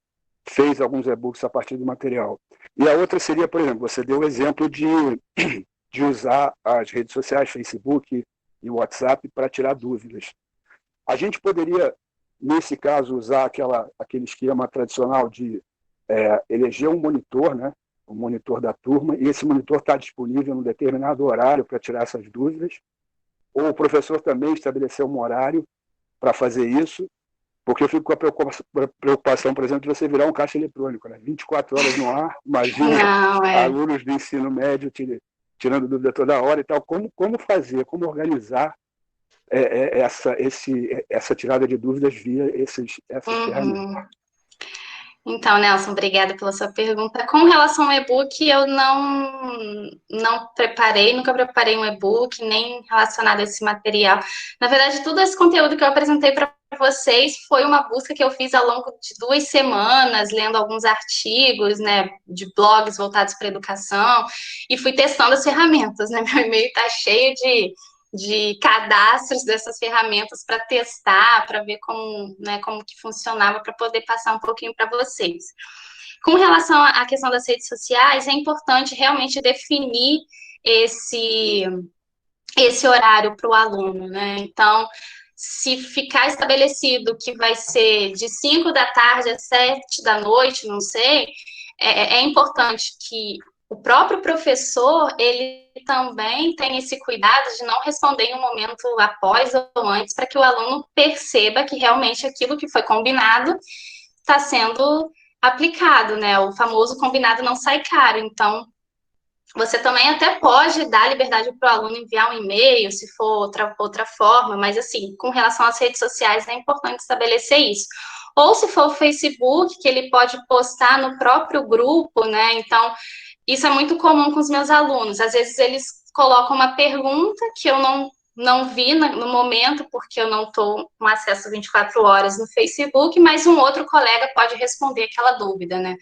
fez alguns e-books a partir do material. E a outra seria, por exemplo, você deu o exemplo de usar as redes sociais, Facebook e WhatsApp, para tirar dúvidas. A gente poderia, nesse caso, usar aquele esquema tradicional de eleger um monitor, né? O monitor da turma, e esse monitor está disponível num determinado horário para tirar essas dúvidas, ou o professor também estabeleceu um horário para fazer isso, porque eu fico com a preocupação, por exemplo, de você virar um caixa eletrônico, né? 24 horas no ar, imagina alunos do ensino médio tirando dúvida toda hora e tal. Como fazer, como organizar essa tirada de dúvidas via essas ferramentas? Então, Nelson, obrigada pela sua pergunta. Com relação ao e-book, eu não preparei, nunca preparei um e-book, nem relacionado a esse material. Na verdade, todo esse conteúdo que eu apresentei para vocês foi uma busca que eu fiz ao longo de 2 semanas, lendo alguns artigos, né, de blogs voltados para a educação, e fui testando as ferramentas, né? Meu e-mail está cheio de cadastros dessas ferramentas para testar, para ver como que funcionava, para poder passar um pouquinho para vocês. Com relação à questão das redes sociais, é importante realmente definir esse horário para o aluno, né? Então, se ficar estabelecido que vai ser de 5 da tarde às 7 da noite, não sei, é importante que o próprio professor, ele também tem esse cuidado de não responder em um momento após ou antes, para que o aluno perceba que realmente aquilo que foi combinado está sendo aplicado, né? O famoso combinado não sai caro. Então, você também até pode dar liberdade para o aluno enviar um e-mail, se for outra forma, mas, assim, com relação às redes sociais, é importante estabelecer isso. Ou, se for o Facebook, que ele pode postar no próprio grupo, né? Então, isso é muito comum com os meus alunos. Às vezes, eles colocam uma pergunta que eu não vi no momento, porque eu não estou com acesso 24 horas no Facebook, mas um outro colega pode responder aquela dúvida, né?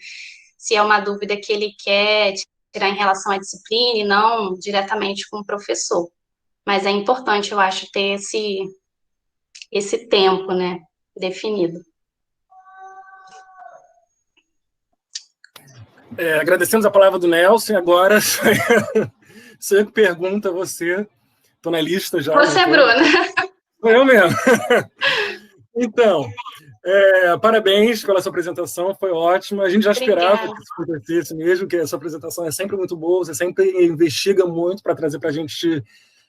Se é uma dúvida que ele quer tirar em relação à disciplina e não diretamente com o professor. Mas é importante, eu acho, ter esse tempo, né, definido. Agradecemos a palavra do Nelson, agora sou eu que pergunto a você, estou na lista já. Você, Bruna. Sou eu mesmo. Então, parabéns pela sua apresentação, foi ótima. A gente já esperava que isso acontecesse mesmo, que a sua apresentação é sempre muito boa, você sempre investiga muito para trazer para a gente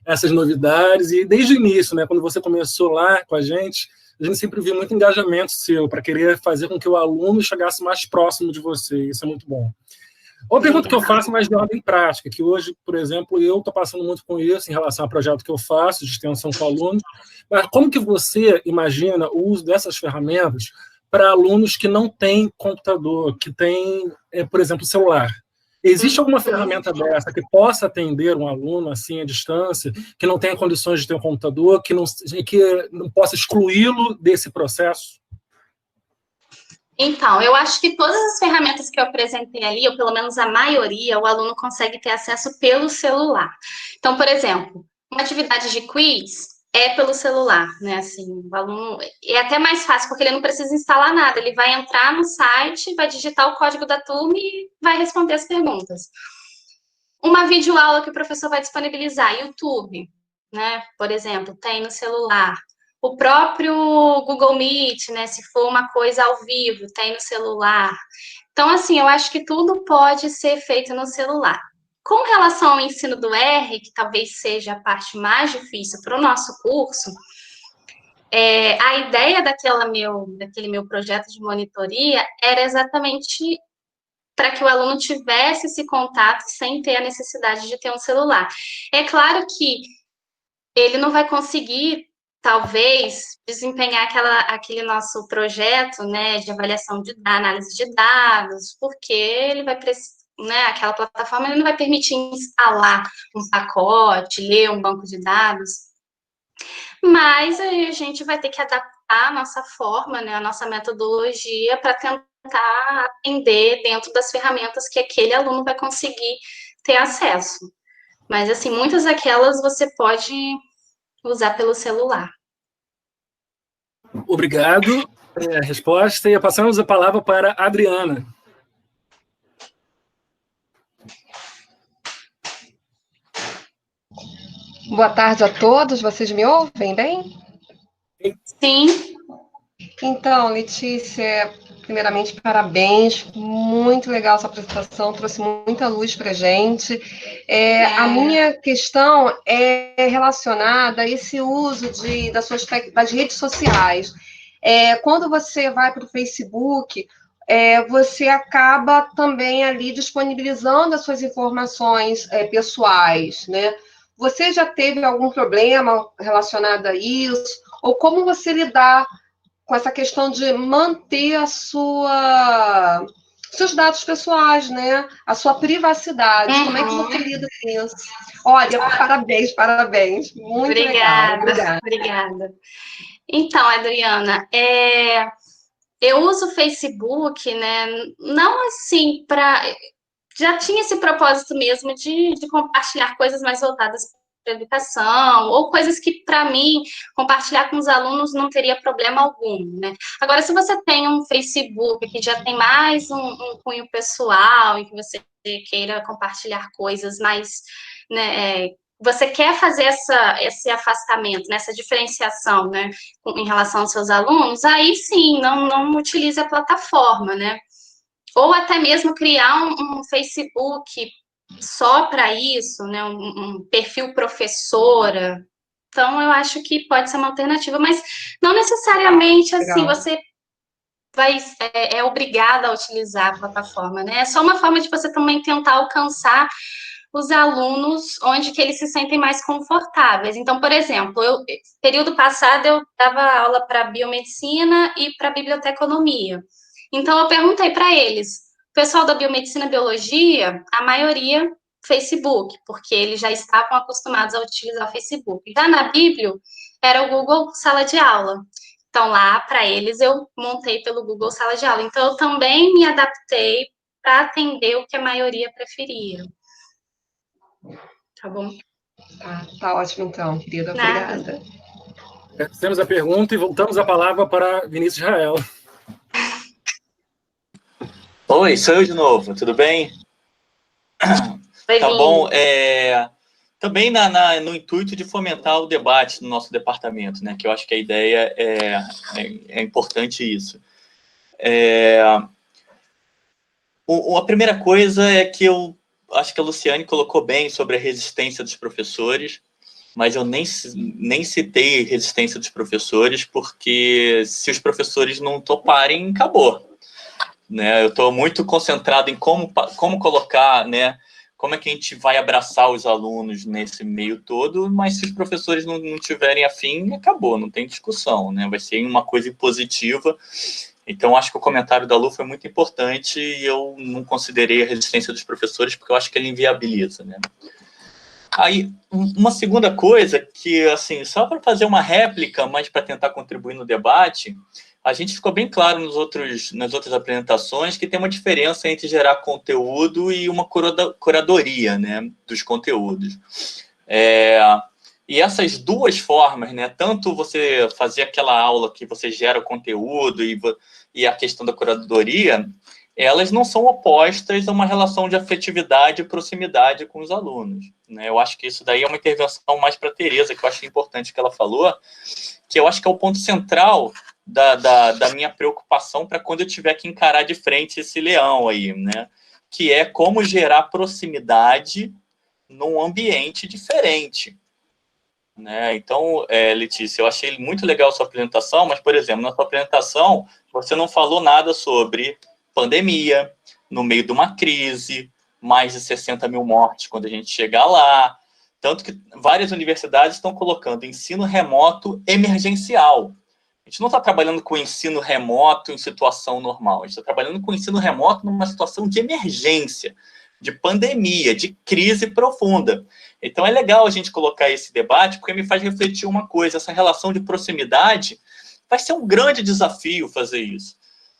essas novidades, e desde o início, né, quando você começou lá com a gente sempre viu muito engajamento seu para querer fazer com que o aluno chegasse mais próximo de você, isso é muito bom. Uma pergunta que eu faço mais de ordem prática, que hoje, por exemplo, eu estou passando muito com isso em relação ao projeto que eu faço, de extensão com alunos, mas como que você imagina o uso dessas ferramentas para alunos que não têm computador, que têm, por exemplo, celular? Existe alguma ferramenta dessa que possa atender um aluno assim à distância, que não tenha condições de ter um computador, que não possa excluí-lo desse processo? Então, eu acho que todas as ferramentas que eu apresentei ali, ou pelo menos a maioria, o aluno consegue ter acesso pelo celular. Então, por exemplo, uma atividade de quiz é pelo celular, né? Assim, o aluno é até mais fácil, porque ele não precisa instalar nada, ele vai entrar no site, vai digitar o código da turma e vai responder as perguntas. Uma videoaula que o professor vai disponibilizar, YouTube, né? Por exemplo, tem no celular. O próprio Google Meet, né? Se for uma coisa ao vivo, tem no celular. Então, assim, eu acho que tudo pode ser feito no celular. Com relação ao ensino do R, que talvez seja a parte mais difícil para o nosso curso, a ideia daquele meu projeto de monitoria era exatamente para que o aluno tivesse esse contato sem ter a necessidade de ter um celular. É claro que ele não vai conseguir, talvez, desempenhar aquele nosso projeto, né, de avaliação da análise de dados, porque ele vai precisar, né, aquela plataforma ele não vai permitir instalar um pacote, ler um banco de dados, mas aí a gente vai ter que adaptar a nossa forma, né, a nossa metodologia para tentar tentar atender dentro das ferramentas que aquele aluno vai conseguir ter acesso. Mas, assim, muitas daquelas você pode usar pelo celular. Obrigado. A resposta, e passamos a palavra para a Adriana. Boa tarde a todos, vocês me ouvem bem? Sim. Então, Letícia, primeiramente, parabéns, muito legal essa apresentação, trouxe muita luz para a gente. A minha questão é relacionada a esse uso das redes sociais. Quando você vai para o Facebook, você acaba também ali disponibilizando as suas informações pessoais, né? Você já teve algum problema relacionado a isso? Ou como você lidar com essa questão de manter seus dados pessoais, né? A sua privacidade. Como é que você lida com isso? Olha, parabéns. Muito legal. Obrigada. Então, Adriana, eu uso o Facebook, né? Não assim para... Já tinha esse propósito mesmo de compartilhar coisas mais voltadas para a educação, ou coisas que, para mim, compartilhar com os alunos não teria problema algum, né? Agora, se você tem um Facebook que já tem mais um cunho pessoal, em que você queira compartilhar coisas mais, né, você quer fazer esse afastamento, né, essa diferenciação, né, em relação aos seus alunos, aí sim, não utilize a plataforma, né? Ou até mesmo criar um Facebook só para isso, né? Um perfil professora. Então, eu acho que pode ser uma alternativa, mas não necessariamente assim, você é obrigada a utilizar a plataforma, né? É só uma forma de você também tentar alcançar os alunos onde que eles se sentem mais confortáveis. Então, por exemplo, período passado eu dava aula para biomedicina e para biblioteconomia. Então, eu perguntei para eles, o pessoal da biomedicina e biologia, a maioria Facebook, porque eles já estavam acostumados a utilizar o Facebook. Já na Bíblio, era o Google Sala de Aula. Então, lá, para eles, eu montei pelo Google Sala de Aula. Então, eu também me adaptei para atender o que a maioria preferia. Tá bom? Tá ótimo, então, querida. Obrigada. Temos a pergunta e voltamos a palavra para Vinícius Israel. Oi, sou eu de novo, tudo bem? Tá bom. Também no intuito de fomentar o debate no nosso departamento, né? Que eu acho que a ideia é importante isso. A primeira coisa é que eu acho que a Luciane colocou bem sobre a resistência dos professores, mas eu nem citei resistência dos professores, porque se os professores não toparem, acabou. Né? Eu estou muito concentrado em como colocar, né? Como é que a gente vai abraçar os alunos nesse meio todo, mas se os professores não tiverem afim, acabou, não tem discussão, né? Vai ser uma coisa positiva. Então, acho que o comentário da Lu foi muito importante e eu não considerei a resistência dos professores, porque eu acho que ele inviabiliza, né? Aí, uma segunda coisa que, assim, só para fazer uma réplica, mas para tentar contribuir no debate, a gente ficou bem claro nas outras apresentações que tem uma diferença entre gerar conteúdo e uma curadoria, né, dos conteúdos. E essas duas formas, né, tanto você fazer aquela aula que você gera o conteúdo e a questão da curadoria, elas não são opostas a uma relação de afetividade e proximidade com os alunos, né? Eu acho que isso daí é uma intervenção mais para a Tereza, que eu acho importante que ela falou, que eu acho que é o ponto central da minha preocupação para quando eu tiver que encarar de frente esse leão aí, né? Que é como gerar proximidade num ambiente diferente. Né? Então, Letícia, eu achei muito legal a sua apresentação, mas, por exemplo, na sua apresentação, você não falou nada sobre pandemia, no meio de uma crise, mais de 60 mil mortes quando a gente chegar lá, tanto que várias universidades estão colocando ensino remoto emergencial. A gente não está trabalhando com ensino remoto em situação normal, a gente está trabalhando com ensino remoto numa situação de emergência, de pandemia, de crise profunda. Então, é legal a gente colocar esse debate, porque me faz refletir uma coisa, essa relação de proximidade vai ser um grande desafio fazer isso.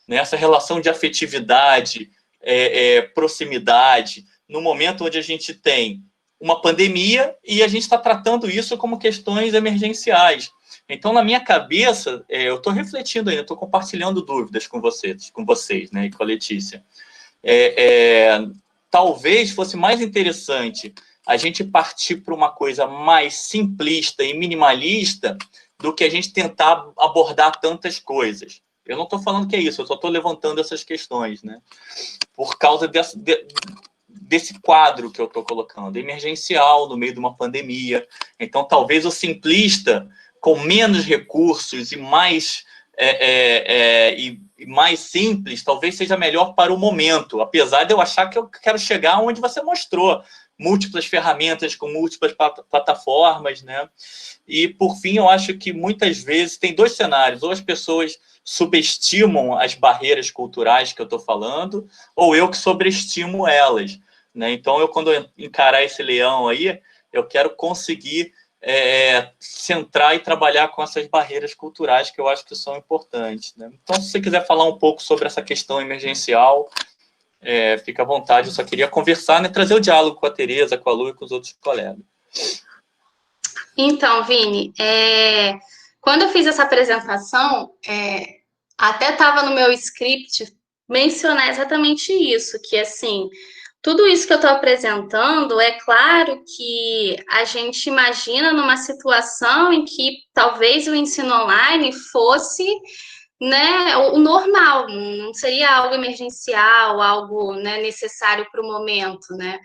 né? Essa relação de afetividade, proximidade, no momento onde a gente tem uma pandemia e a gente está tratando isso como questões emergenciais. Então, na minha cabeça, eu estou refletindo ainda, estou compartilhando dúvidas com vocês, né, e com a Letícia. Talvez fosse mais interessante a gente partir para uma coisa mais simplista e minimalista do que a gente tentar abordar tantas coisas. Eu não estou falando que é isso, eu só estou levantando essas questões, né? Por causa desse quadro que eu estou colocando, emergencial, no meio de uma pandemia. Então, talvez o simplista, com menos recursos e mais simples, talvez seja melhor para o momento, apesar de eu achar que eu quero chegar onde você mostrou, múltiplas ferramentas com múltiplas plataformas, né? E, por fim, eu acho que muitas vezes tem dois cenários, ou as pessoas subestimam as barreiras culturais que eu estou falando, ou eu que sobreestimo elas, né? Então, quando eu encarar esse leão aí, eu quero conseguir centrar e trabalhar com essas barreiras culturais que eu acho que são importantes, né? Então, se você quiser falar um pouco sobre essa questão emergencial, fica à vontade. Eu só queria conversar, né, trazer o diálogo com a Tereza, com a Lu e com os outros colegas. Então, Vini, quando eu fiz essa apresentação, até estava no meu script mencionar exatamente isso, que, assim, tudo isso que eu estou apresentando, é claro que a gente imagina numa situação em que talvez o ensino online fosse, né, o normal, não seria algo emergencial, algo, né, necessário para o momento, né?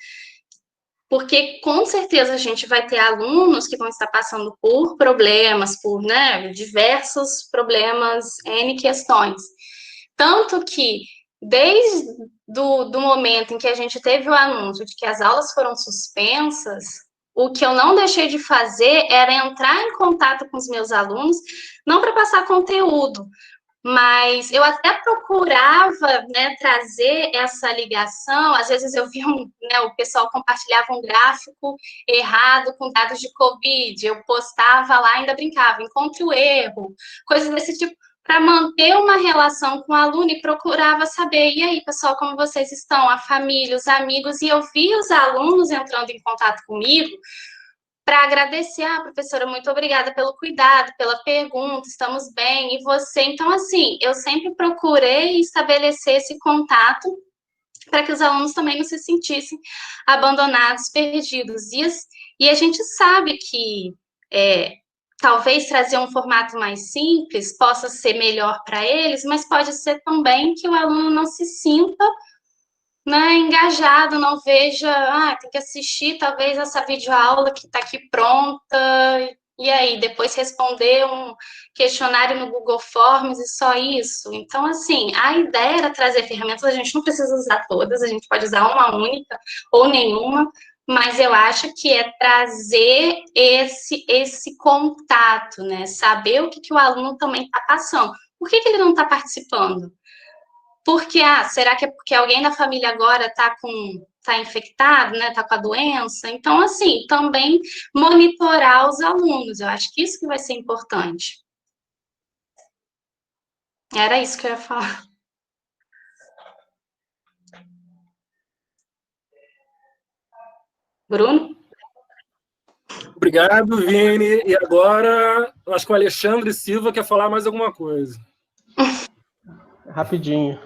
Porque, com certeza, a gente vai ter alunos que vão estar passando por problemas, por, né, diversos problemas, N questões. Tanto que, desde do momento em que a gente teve o anúncio de que as aulas foram suspensas, o que eu não deixei de fazer era entrar em contato com os meus alunos, não para passar conteúdo, mas eu até procurava, né, trazer essa ligação. Às vezes eu vi o pessoal compartilhava um gráfico errado com dados de Covid, eu postava lá, ainda brincava, encontre o erro, coisas desse tipo, para manter uma relação com o aluno, e procurava saber, e aí, pessoal, como vocês estão? A família, os amigos, e eu vi os alunos entrando em contato comigo, para agradecer, professora, muito obrigada pelo cuidado, pela pergunta, estamos bem, e você? Então, assim, eu sempre procurei estabelecer esse contato para que os alunos também não se sentissem abandonados, perdidos. E a gente sabe que talvez trazer um formato mais simples possa ser melhor para eles, mas pode ser também que o aluno não se sinta, né, engajado, não veja, tem que assistir talvez essa videoaula que está aqui pronta, e aí, depois responder um questionário no Google Forms e só isso. Então, assim, a ideia era trazer ferramentas, a gente não precisa usar todas, a gente pode usar uma única ou nenhuma, mas eu acho que é trazer esse contato, né, saber o que o aluno também está passando. Por que ele não está participando? Porque, será que é porque alguém da família agora está infectado, né? Está com a doença? Então, assim, também monitorar os alunos. Eu acho que isso que vai ser importante. Era isso que eu ia falar. Bruno? Obrigado, Vini. E agora, eu acho que o Alexandre Silva quer falar mais alguma coisa. Rapidinho.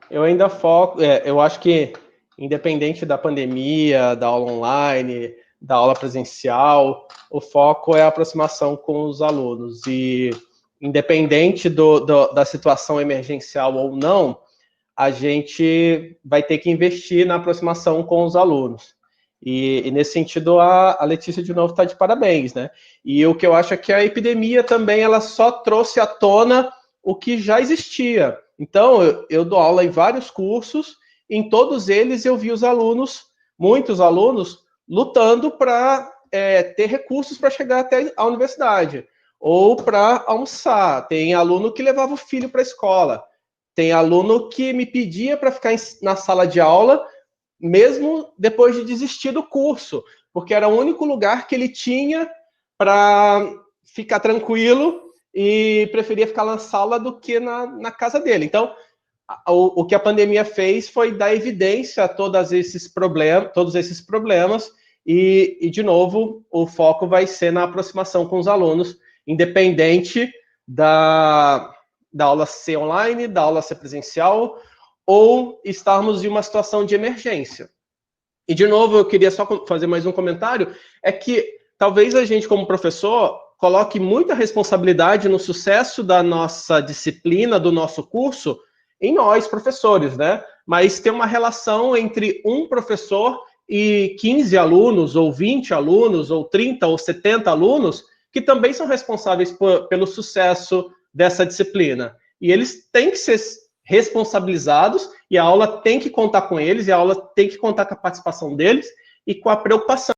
Eu ainda foco, eu acho que, independente da pandemia, da aula online, da aula presencial, o foco é a aproximação com os alunos. E, independente da situação emergencial ou não, a gente vai ter que investir na aproximação com os alunos. E nesse sentido, a Letícia, de novo, está de parabéns, né? E o que eu acho é que a epidemia também, ela só trouxe à tona o que já existia. Então, eu dou aula em vários cursos, em todos eles eu vi os alunos, muitos alunos, lutando para ter recursos para chegar até a universidade, ou para almoçar. Tem aluno que levava o filho para a escola, tem aluno que me pedia para ficar na sala de aula, mesmo depois de desistir do curso, porque era o único lugar que ele tinha para ficar tranquilo e preferia ficar na sala do que na casa dele. Então, o que a pandemia fez foi dar evidência a todos esses problemas e, de novo, o foco vai ser na aproximação com os alunos, independente da aula ser online, da aula ser presencial, ou estarmos em uma situação de emergência. E, de novo, eu queria só fazer mais um comentário, é que talvez a gente, como professor, coloque muita responsabilidade no sucesso da nossa disciplina, do nosso curso, em nós, professores, né? Mas tem uma relação entre um professor e 15 alunos, ou 20 alunos, ou 30, ou 70 alunos, que também são responsáveis pelo sucesso dessa disciplina. E eles têm que ser responsabilizados, e a aula tem que contar com eles, e a aula tem que contar com a participação deles, e com a preocupação